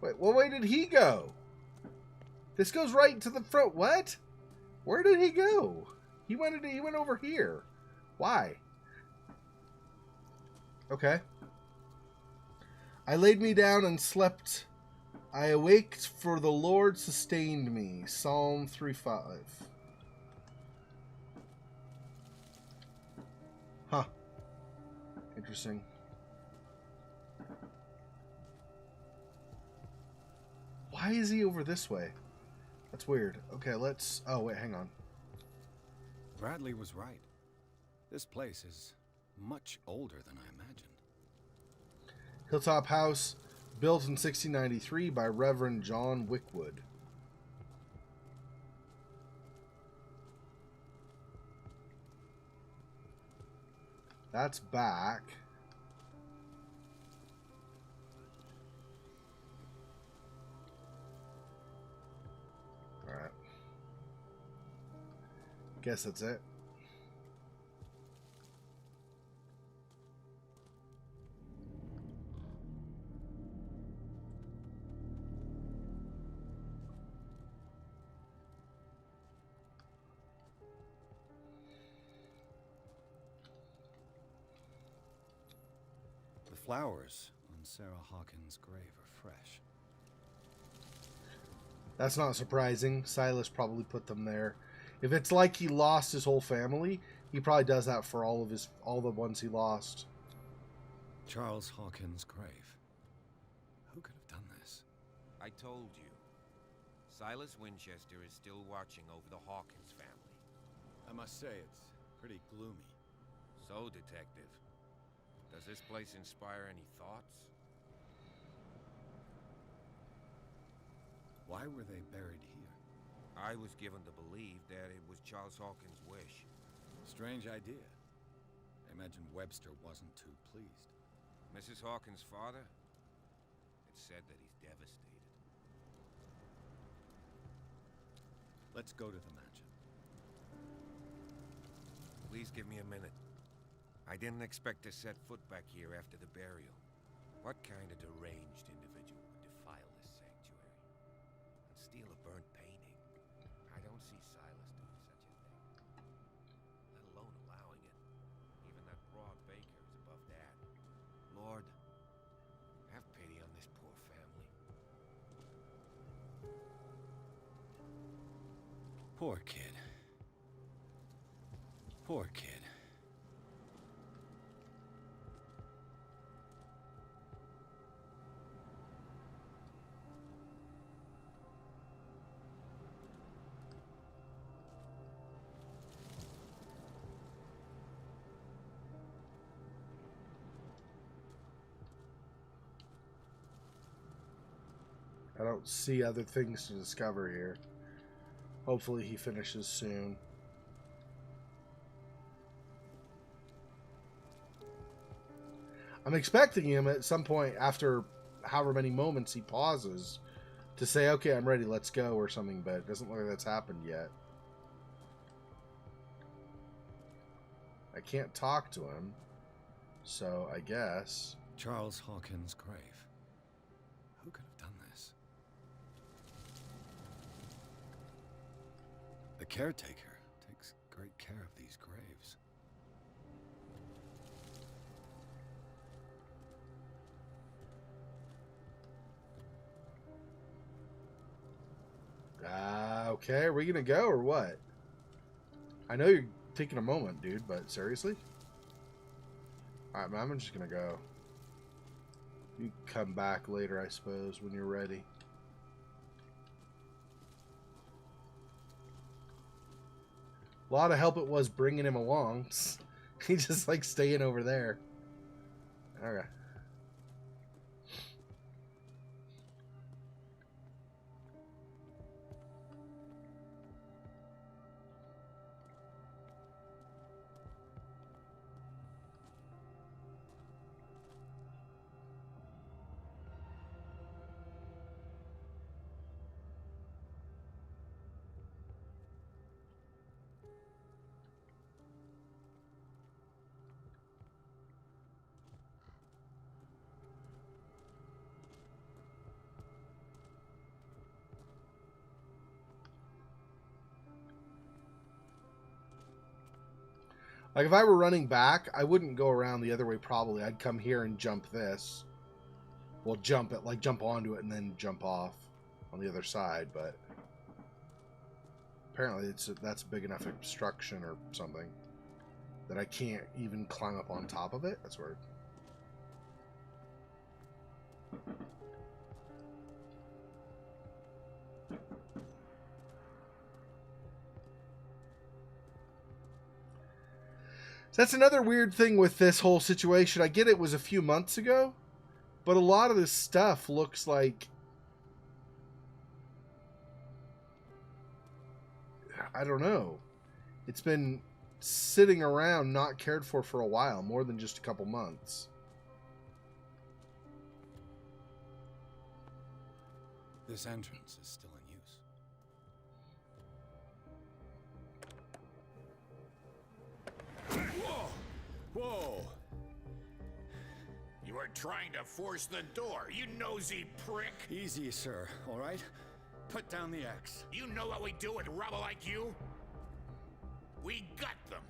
Wait, well, where did he go? This goes right to the front. What? Where did he go? He went over here. Why? Okay. I laid me down and slept. I awaked, for the Lord sustained me. Psalm 3:5. Huh. Interesting. Why is he over this way? That's weird. Okay, let's... Oh, wait, hang on. Bradley was right. This place is much older than I imagined. Hilltop House, built in 1693 by Reverend John Wickwood. That's back. Alright. Guess that's it. The flowers on Sarah Hawkins' grave are fresh. That's not surprising. Silas probably put them there. If it's like he lost his whole family, he probably does that for all the ones he lost. Charles Hawkins' grave. Who could have done this? I told you. Silas Winchester is still watching over the Hawkins family. I must say, it's pretty gloomy. So, Detective, does this place inspire any thoughts? Why were they buried here? I was given to believe that it was Charles Hawkins' wish. Strange idea. I imagine Webster wasn't too pleased. Mrs. Hawkins' father? It's said that he's devastated. Let's go to the mansion. Please give me a minute. I didn't expect to set foot back here after the burial. What kind of deranged individual would defile this sanctuary? And steal a burnt painting? I don't see Silas doing such a thing. Poor kid. Poor kid. I don't see other things to discover here. Hopefully he finishes soon. I'm expecting him at some point after however many moments he pauses to say, okay, I'm ready, let's go, or something, but it doesn't look like that's happened yet. I can't talk to him, so I guess... Charles Hawkins' grave. Who could have done this? The caretaker takes great care of these graves. Okay, are we gonna go or what? I know you're taking a moment, dude, but seriously? Alright, man, I'm just gonna go. You come back later, I suppose, when you're ready. A lot of help it was bringing him along. He just like staying over there. Okay. Like, if I were running back, I wouldn't go around the other way probably. I'd come here and jump this. Well, jump it, like jump onto it and then jump off on the other side, but apparently that's big enough obstruction or something that I can't even climb up on top of it. That's weird. That's another weird thing with this whole situation. I get it was a few months ago, but a lot of this stuff looks like, I don't know. It's been sitting around not cared for a while, more than just a couple months. This entrance is still in use. Whoa! Whoa! You are trying to force the door, you nosy prick! Easy, sir, all right? Put down the axe. You know what we do with rubble like you? We gut them.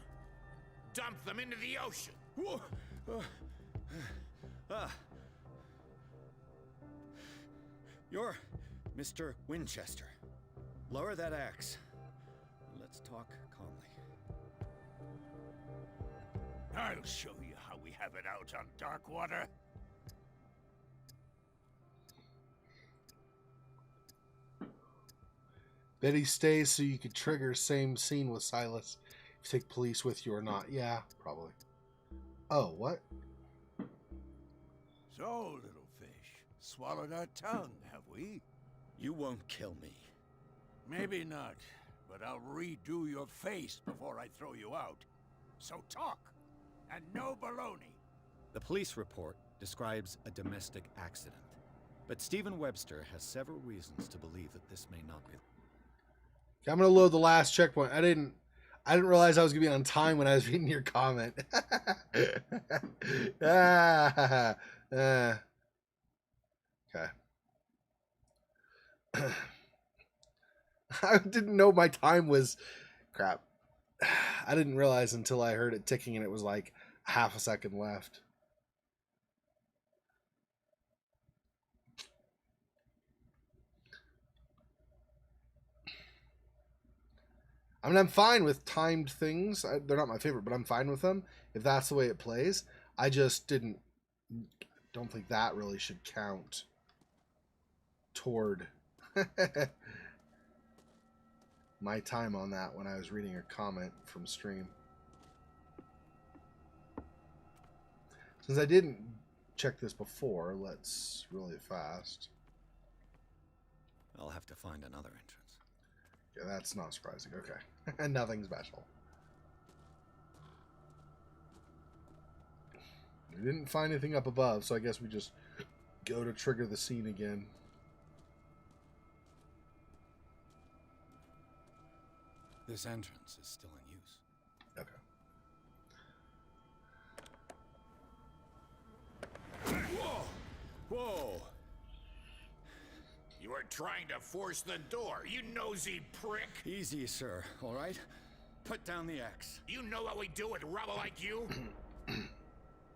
Dump them into the ocean. Whoa! You're Mr. Winchester. Lower that axe. Let's talk calmly. I'll show you how we have it out on Darkwater. Betty stays so you could trigger same scene with Silas. If you take police with you or not. Yeah, probably. Oh, what? So, little fish, swallowed our tongue, have we? You won't kill me. Maybe not, but I'll redo your face before I throw you out. So talk, and no baloney. The police report describes a domestic accident, but Stephen Webster has several reasons to believe that this may not be. Okay, I'm gonna load the last checkpoint. I didn't realize I was gonna be on time when I was reading your comment. Okay. I didn't know my time was crap. I didn't realize until I heard it ticking and it was like half a second left. I mean, I'm fine with timed things. They're not my favorite, but I'm fine with them if that's the way it plays. I just don't think that really should count toward my time on that when I was reading a comment from stream. Since I didn't check this before, let's roll it fast. I'll have to find another entrance. Yeah, that's not surprising. Okay. Nothing special. We didn't find anything up above, so I guess we just go to trigger the scene again. This entrance is still in use. Okay. Whoa! Whoa! You are trying to force the door, you nosy prick! Easy, sir, all right? Put down the axe. You know what we do with rubble like you?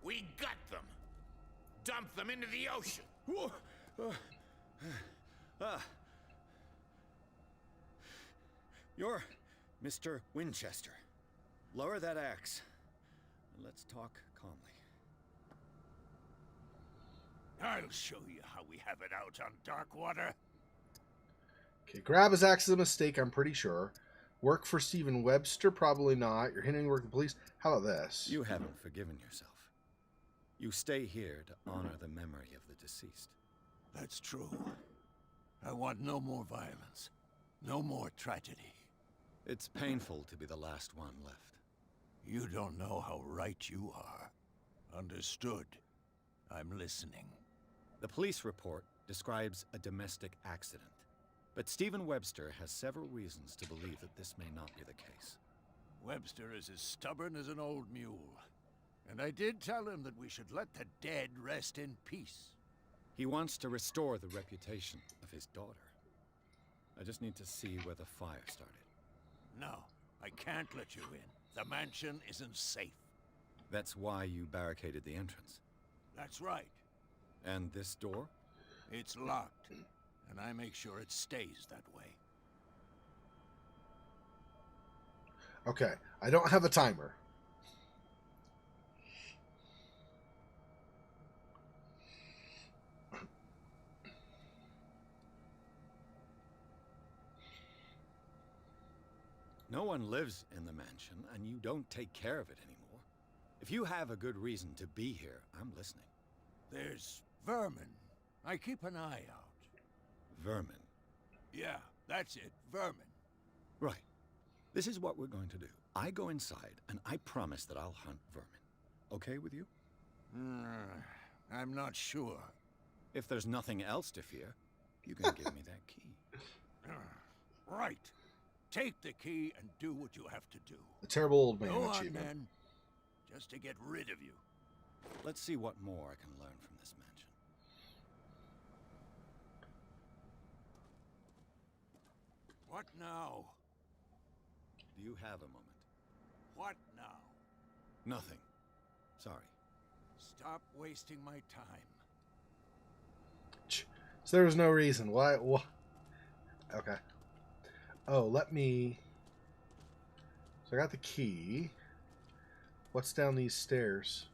We gut them. Dump them into the ocean. Whoa! You're Mr. Winchester. Lower that axe. Let's talk calmly. I'll show you how we have it out on Darkwater. Okay, grab his axe is a mistake, I'm pretty sure. Work for Stephen Webster? Probably not. You're hindering work of the police? How about this? You haven't forgiven yourself. You stay here to honor the memory of the deceased. That's true. I want no more violence. No more tragedy. It's painful to be the last one left. You don't know how right you are. Understood. I'm listening. The police report describes a domestic accident, but Stephen Webster has several reasons to believe that this may not be the case. Webster is as stubborn as an old mule. And I did tell him that we should let the dead rest in peace. He wants to restore the reputation of his daughter. I just need to see where the fire started. No, I can't let you in. The mansion isn't safe. That's why you barricaded the entrance. That's right. And this door? It's locked, and I make sure it stays that way. Okay, I don't have a timer. No one lives in the mansion, and you don't take care of it anymore. If you have a good reason to be here, I'm listening. There's vermin. I keep an eye out. Vermin. Yeah, that's it, vermin. Right. This is what we're going to do. I go inside, and I promise that I'll hunt vermin. Okay with you? I'm not sure. If there's nothing else to fear, you can give me that key. Right. Take the key and do what you have to do. The terrible old man Go on, achievement. then. Just to get rid of you. Let's see what more I can learn from this mansion. What now? Do you have a moment? What now? Nothing. Sorry. Stop wasting my time. So there was no reason. Why? Okay. Oh, let me... So I got the key. What's down these stairs?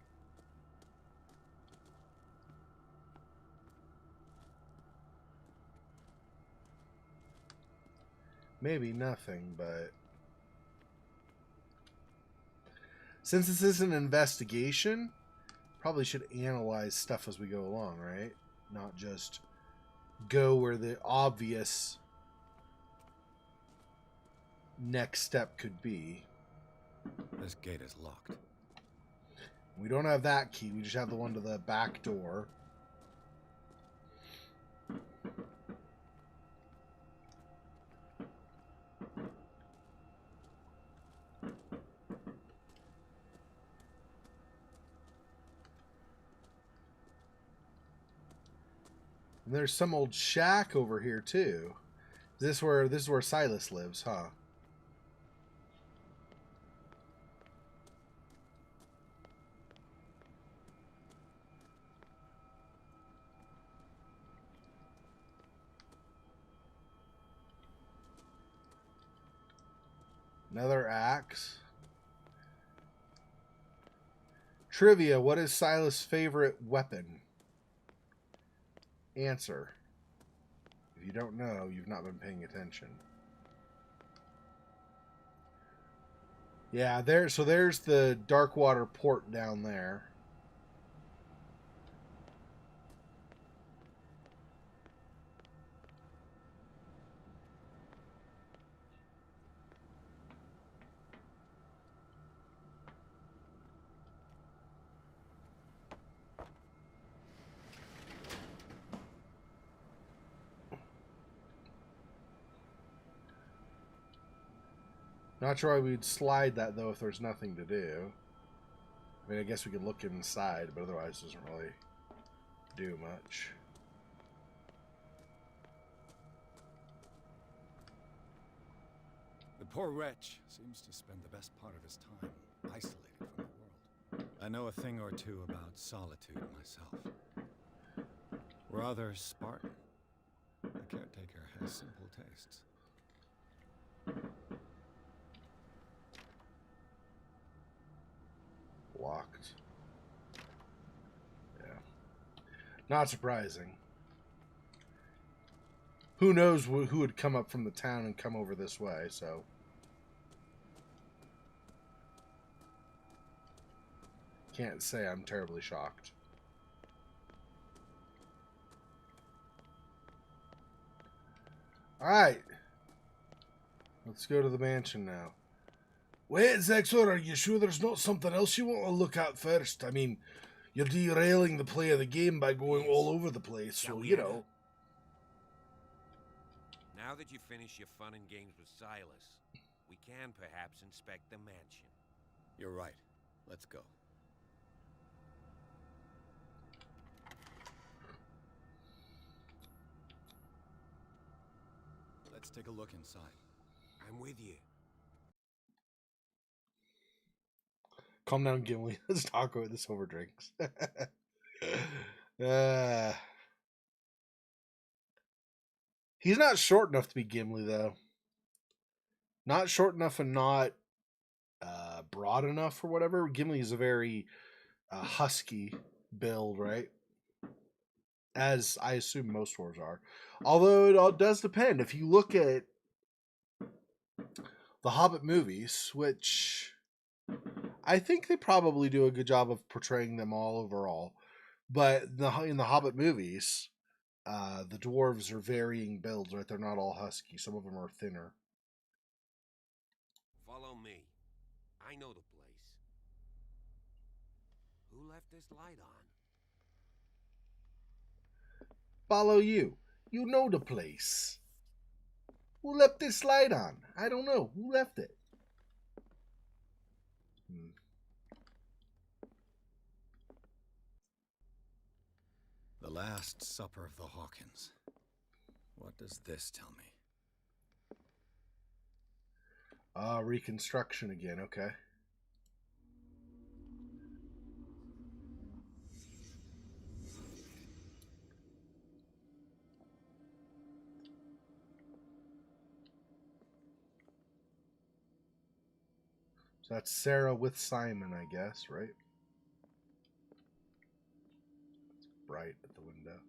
Maybe nothing, but... Since this is an investigation, probably should analyze stuff as we go along, right? Not just go where the obvious next step could be. This gate is locked. We don't have that key. We just have the one to the back door. And there's some old shack over here too. This is where Silas lives, huh? Another axe. Trivia, what is Silas' favorite weapon? Answer. If you don't know, you've not been paying attention. Yeah, so there's the Darkwater port down there. Not sure why we'd slide that, though, if there's nothing to do. I mean, I guess we could look inside, but otherwise it doesn't really do much. The poor wretch seems to spend the best part of his time isolated from the world. I know a thing or two about solitude myself. Rather Spartan. The caretaker has simple tastes. Locked. Yeah. Not surprising. Who knows who would come up from the town and come over this way, so... Can't say I'm terribly shocked. Alright. Let's go to the mansion now. Wait, Xexor, are you sure there's not something else you want to look at first? I mean, you're derailing the play of the game by going all over the place, so, you know. Now that you finish your fun and games with Silas, we can perhaps inspect the mansion. You're right. Let's go. Let's take a look inside. I'm with you. Calm down, Gimli. Let's talk about this over drinks. He's not short enough to be Gimli, though. Not short enough and not broad enough or whatever. Gimli is a very husky build, right? As I assume most dwarves are. Although it all does depend. If you look at the Hobbit movies, which... I think they probably do a good job of portraying them all overall. But in the Hobbit movies, the dwarves are varying builds, right? They're not all husky. Some of them are thinner. Follow me. I know the place. Who left this light on? Follow you. You know the place. Who left this light on? I don't know. Who left it? The Last Supper of the Hawkins. What does this tell me? Reconstruction again. Okay. So that's Sarah with Simon, I guess, right? It's bright at the window.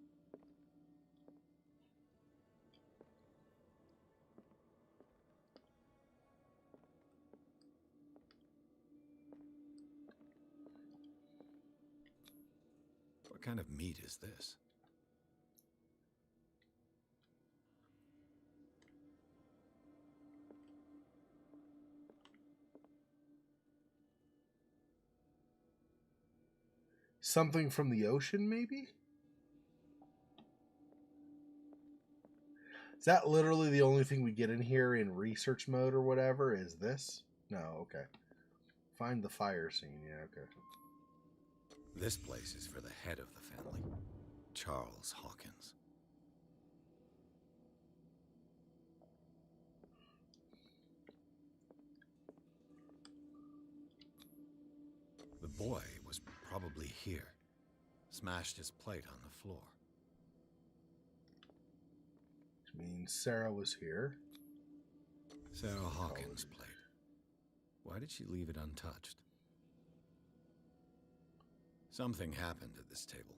What kind of meat is this? Something from the ocean, maybe? Is that literally the only thing we get in here in research mode or whatever? Is this? No, okay. Find the fire scene, yeah, okay. This place is for the head of the family, Charles Hawkins. The boy was probably here. Smashed his plate on the floor. Which means Sarah was here. Sarah Hawkins' plate. Why did she leave it untouched? Something happened at this table.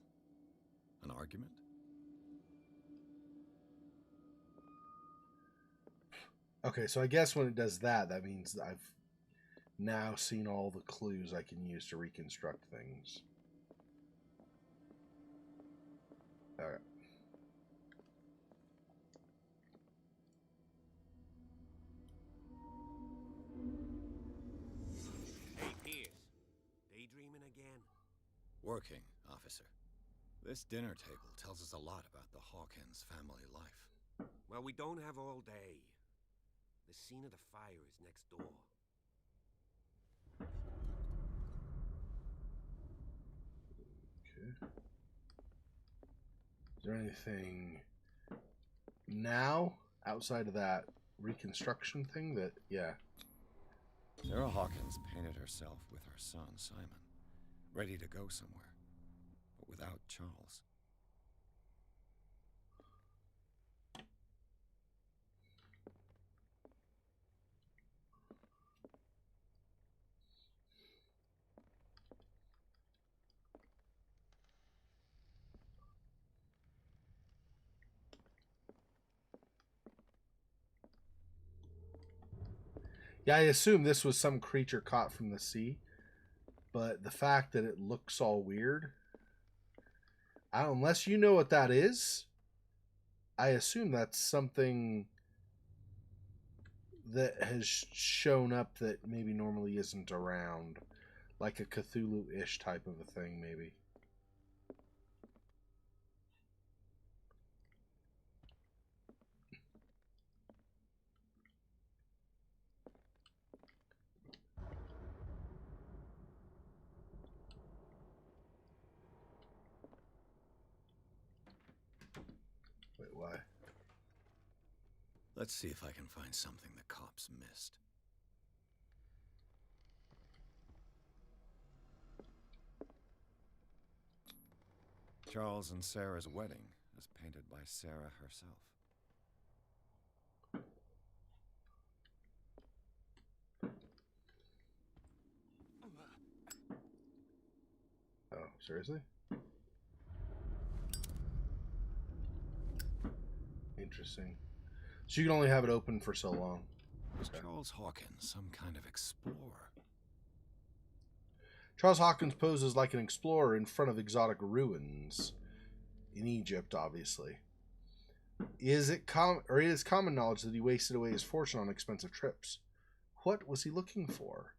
An argument? Okay, so I guess when it does that, that means I've now seen all the clues I can use to reconstruct things. Alright. Hey, Pierce. Daydreaming again? Working, officer. This dinner table tells us a lot about the Hawkins family life. Well, we don't have all day. The scene of the fire is next door. Okay. Is there anything now outside of that reconstruction thing that, yeah. Sarah Hawkins painted herself with her son, Simon, ready to go somewhere, but without Charles. Yeah, I assume this was some creature caught from the sea, but the fact that it looks all weird, unless you know what that is, I assume that's something that has shown up that maybe normally isn't around, like a Cthulhu-ish type of a thing, maybe. Wait, why? Let's see if I can find something the cops missed. Charles and Sarah's wedding is painted by Sarah herself. Oh, seriously? Interesting. So you can only have it open for so long. Was Charles Hawkins some kind of explorer? Charles Hawkins poses like an explorer in front of exotic ruins in Egypt, obviously. It is common knowledge that he wasted away his fortune on expensive trips. What was he looking for?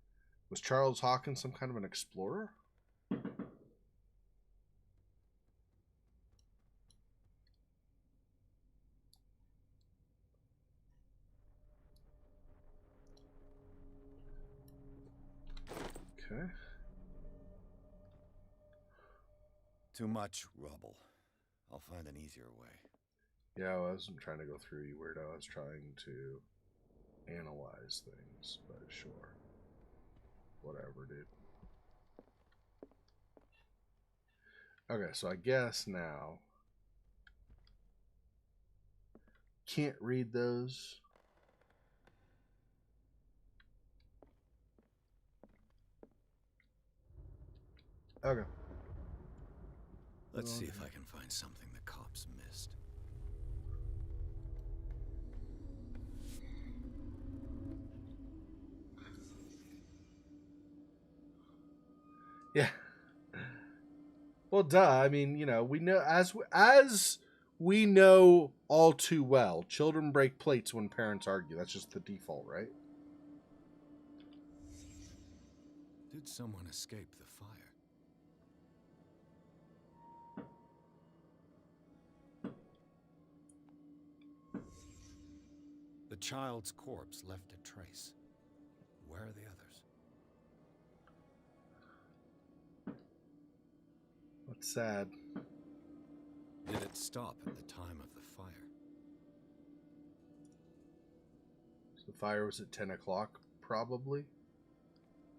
Was Charles Hawkins some kind of an explorer? Okay. Too much rubble. I'll find an easier way. Yeah, I wasn't trying to go through you, weirdo. I was trying to analyze things, but sure. Whatever, dude. Okay, so I guess now... Can't read those. Okay. Let's see if I can find something the cops missed. Yeah. Well, duh. I mean, you know, we know as we know all too well, children break plates when parents argue. That's just the default, right? Did someone escape the fire? The child's corpse left a trace. Where are the others? That's sad. Did it stop at the time of the fire? So the fire was at 10 o'clock, probably.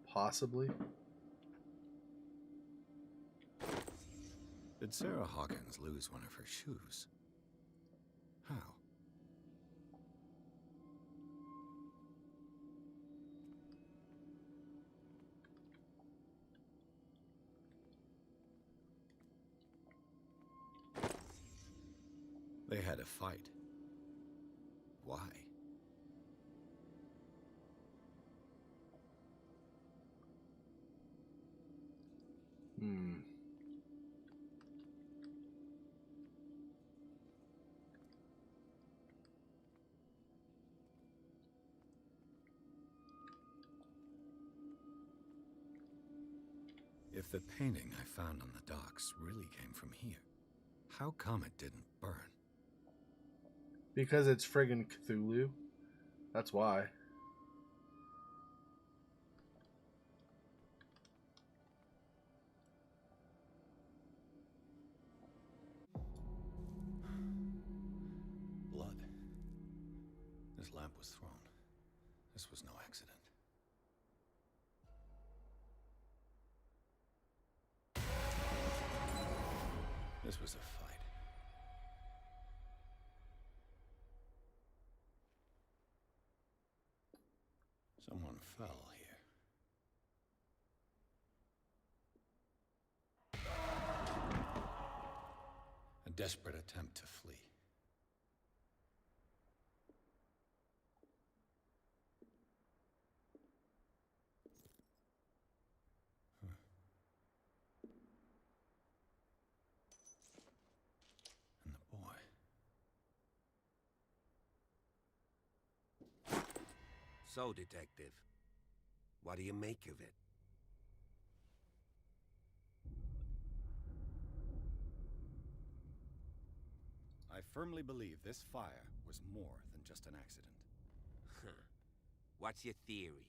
Possibly. Did Sarah Hawkins lose one of her shoes? How? They had a fight. Why? If the painting I found on the docks really came from here, how come it didn't burn? Because it's friggin' Cthulhu. That's why. Blood. This lamp was thrown. This was no accident. This was a fight. Someone fell here. A desperate attempt to flee. And the boy. So, Detective, what do you make of it? I firmly believe this fire was more than just an accident. What's your theory?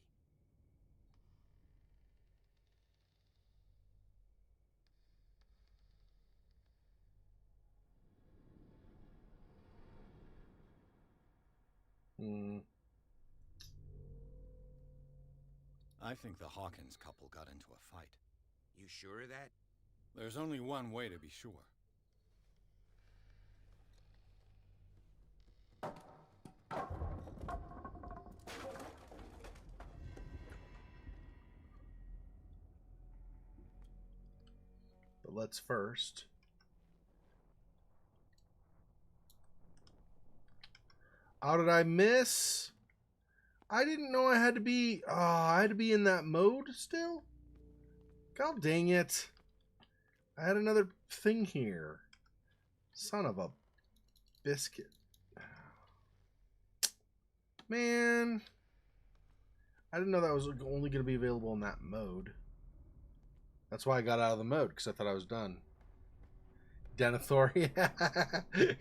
I think the Hawkins couple got into a fight. You sure of that? There's only one way to be sure. But let's first. How did I miss? I didn't know I had to be. Oh, I had to be in that mode still? God dang it. I had another thing here. Son of a biscuit. Man. I didn't know that was only going to be available in that mode. That's why I got out of the mode, because I thought I was done. Denethor?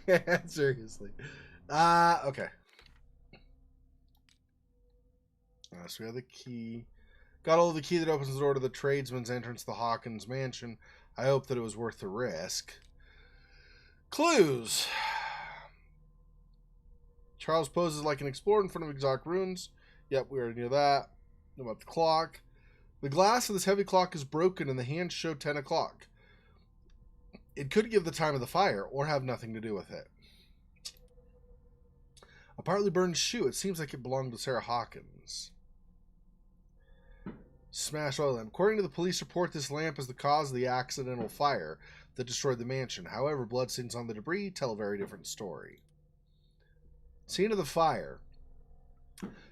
Yeah, seriously. Okay. So we have the key. Got all the key that opens the door to the tradesman's entrance to the Hawkins mansion. I hope that it was worth the risk. Clues. Charles poses like an explorer in front of exotic ruins. Yep, we already knew that. Know about the clock. The glass of this heavy clock is broken and the hands show 10 o'clock. It could give the time of the fire or have nothing to do with it. A partly burned shoe. It seems like it belonged to Sarah Hawkins. Smashed oil lamp. According to the police report, this lamp is the cause of the accidental fire that destroyed the mansion. However, bloodstains on the debris tell a very different story. Scene of the fire.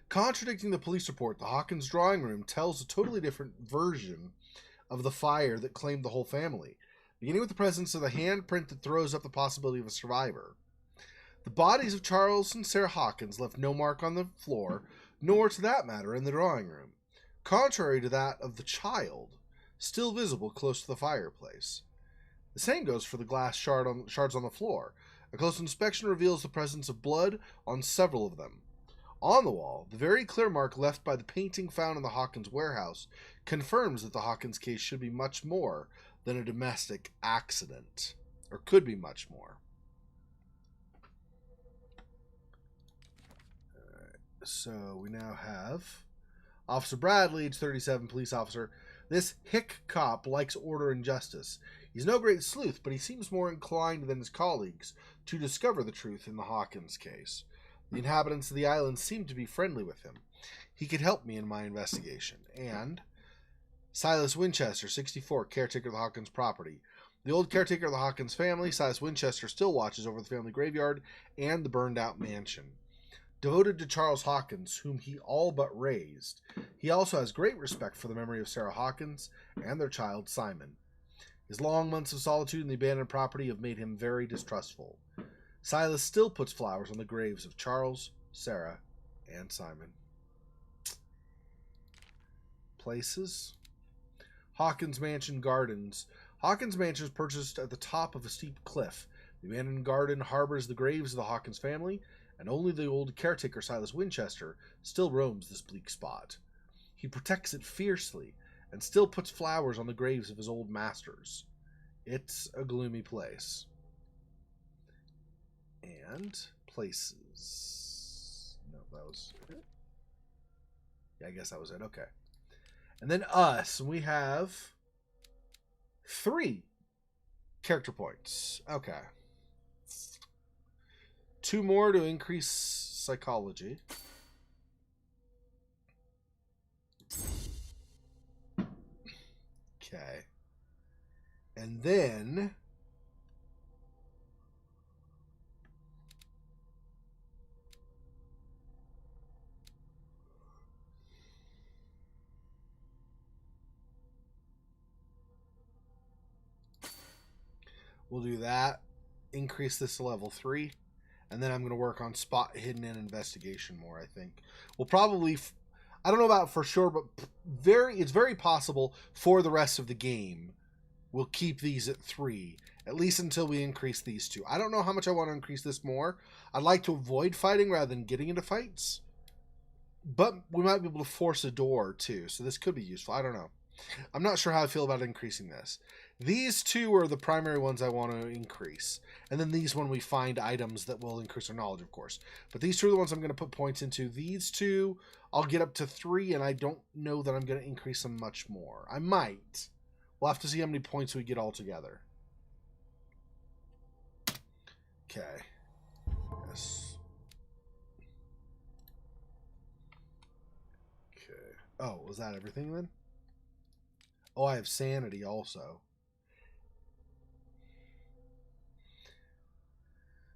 Contradicting the police report, the Hawkins drawing room tells a totally different version of the fire that claimed the whole family, beginning with the presence of the handprint that throws up the possibility of a survivor. The bodies of Charles and Sarah Hawkins left no mark on the floor, nor, to that matter, in the drawing room, contrary to that of the child, still visible close to the fireplace. The same goes for the glass shards on the floor. A close inspection reveals the presence of blood on several of them. On the wall, the very clear mark left by the painting found in the Hawkins warehouse confirms that the Hawkins case should be much more than a domestic accident, or could be much more. Alright, so we now have Officer Bradley, age 37, police officer. This hick cop likes order and justice. He's no great sleuth, but he seems more inclined than his colleagues to discover the truth in the Hawkins case. The inhabitants of the island seem to be friendly with him. He could help me in my investigation. And Silas Winchester, 64, caretaker of the Hawkins property. The old caretaker of the Hawkins family, Silas Winchester, still watches over the family graveyard and the burned-out mansion. Devoted to Charles Hawkins, whom he all but raised, he also has great respect for the memory of Sarah Hawkins and their child, Simon. His long months of solitude in the abandoned property have made him very distrustful. Silas still puts flowers on the graves of Charles, Sarah, and Simon. Places. Hawkins Mansion Gardens. Hawkins Mansion is purchased at the top of a steep cliff. The abandoned garden harbors the graves of the Hawkins family, and only the old caretaker Silas Winchester still roams this bleak spot. He protects it fiercely, and still puts flowers on the graves of his old masters. It's a gloomy place. And places. No, that was it. Yeah, I guess that was it. Okay. And then us. We have 3 character points. Okay. 2 more to increase psychology. Okay. And then we'll do that. Increase this to level 3. And then I'm going to work on spot, hidden, and investigation more, I think. We'll probably... I don't know about for sure, but it's very possible for the rest of the game we'll keep these at 3, at least until we increase these 2. I don't know how much I want to increase this more. I'd like to avoid fighting rather than getting into fights, but we might be able to force a door too, so this could be useful. I don't know. I'm not sure how I feel about increasing this. These 2 are the primary ones I want to increase, and then these when we find items that will increase our knowledge, of course. But these 2 are the ones I'm going to put points into. These 2 I'll get up to 3, and I don't know that I'm going to increase them much more. I might. We'll have to see how many points we get all together. Okay. Yes. Okay. Oh, was that everything then? Oh, I have sanity also.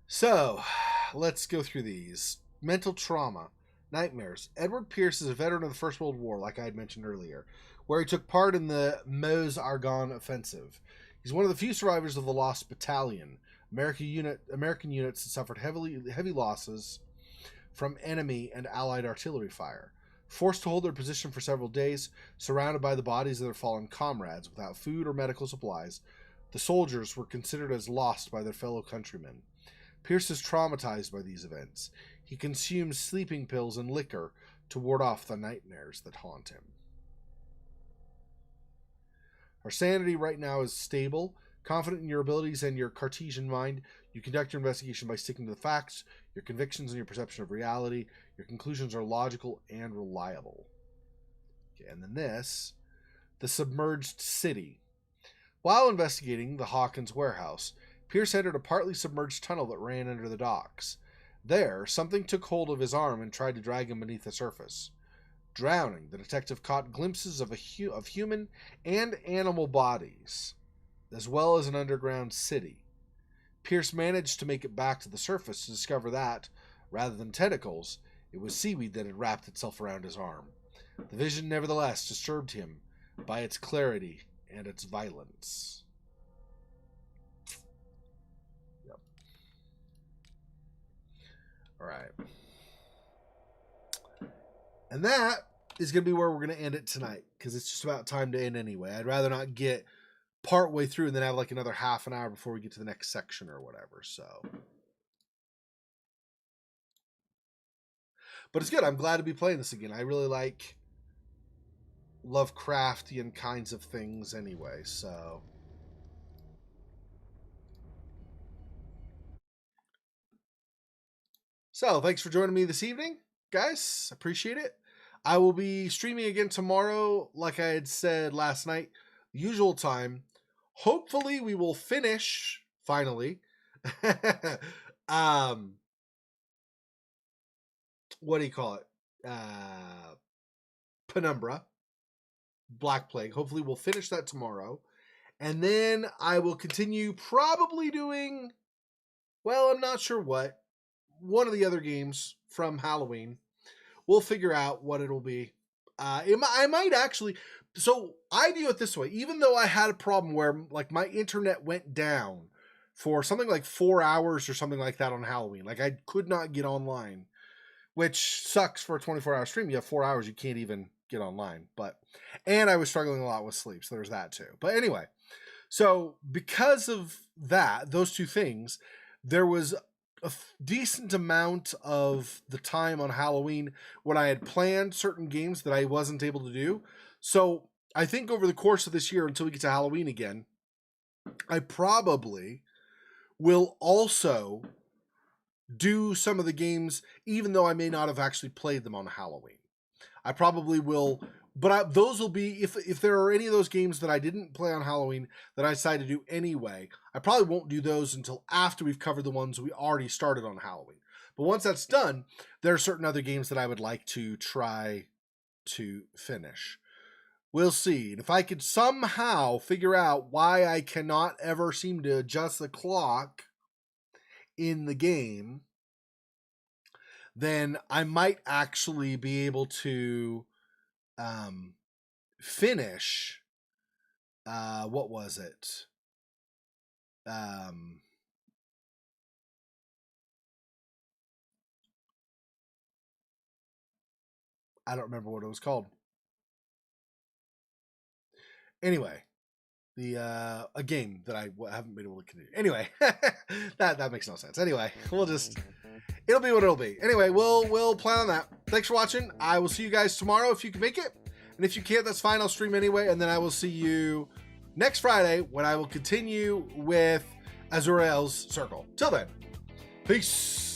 So, let's go through these. Mental trauma. Nightmares. Edward Pierce is a veteran of the First World War, like I had mentioned earlier, where he took part in the Meuse-Argonne offensive. He's one of the few survivors of the Lost Battalion, American units that suffered heavy losses from enemy and Allied artillery fire. Forced to hold their position for several days, surrounded by the bodies of their fallen comrades, without food or medical supplies, the soldiers were considered as lost by their fellow countrymen. Pierce is traumatized by these events. He consumes sleeping pills and liquor to ward off the nightmares that haunt him. Our sanity right now is stable. Confident in your abilities and your Cartesian mind, you conduct your investigation by sticking to the facts, your convictions, and your perception of reality. Your conclusions are logical and reliable. Okay, and then this, the submerged city. While investigating the Hawkins warehouse, Pierce entered a partly submerged tunnel that ran under the docks. There, something took hold of his arm and tried to drag him beneath the surface. Drowning, the detective caught glimpses of human and animal bodies, as well as an underground city. Pierce managed to make it back to the surface to discover that, rather than tentacles, it was seaweed that had wrapped itself around his arm. The vision nevertheless disturbed him by its clarity and its violence. Yep. Alright. And that is going to be where we're going to end it tonight, because it's just about time to end anyway. I'd rather not get part way through and then have like another half an hour before we get to the next section or whatever, so... But it's good. I'm glad to be playing this again. I really like Lovecraftian kinds of things anyway, so... So, thanks for joining me this evening, guys. Appreciate it. I will be streaming again tomorrow, like I had said last night, usual time. Hopefully, we will finish, finally, what do you call it? Penumbra, Black Plague. Hopefully, we'll finish that tomorrow. And then I will continue probably doing, well, I'm not sure what, one of the other games from Halloween. We'll figure out what it'll be. I might actually, so I do it this way, even though I had a problem where like my internet went down for something like 4 hours or something like that on Halloween. Like I could not get online, which sucks for a 24-hour stream. You have 4 hours, you can't even get online. And I was struggling a lot with sleep, so there's that too. But anyway, so because of that, those two things, there was a decent amount of the time on Halloween when I had planned certain games that I wasn't able to do. So I think over the course of this year, until we get to Halloween again, I probably will also do some of the games, even though I may not have actually played them on Halloween. I probably will, but those will be, if there are any of those games that I didn't play on Halloween that I decided to do anyway, I probably won't do those until after we've covered the ones we already started on Halloween. But once that's done, there are certain other games that I would like to try to finish. We'll see. And if I could somehow figure out why I cannot ever seem to adjust the clock in the game, then I might actually be able to finish, what was it? I don't remember what it was called. Anyway, a game that I haven't been able to continue. Anyway, that makes no sense. Anyway, it'll be what it'll be. Anyway, we'll plan on that. Thanks for watching. I will see you guys tomorrow if you can make it. And if you can't, that's fine. I'll stream anyway. And then I will see you next Friday when I will continue with Azurael's Circle. Till then, peace.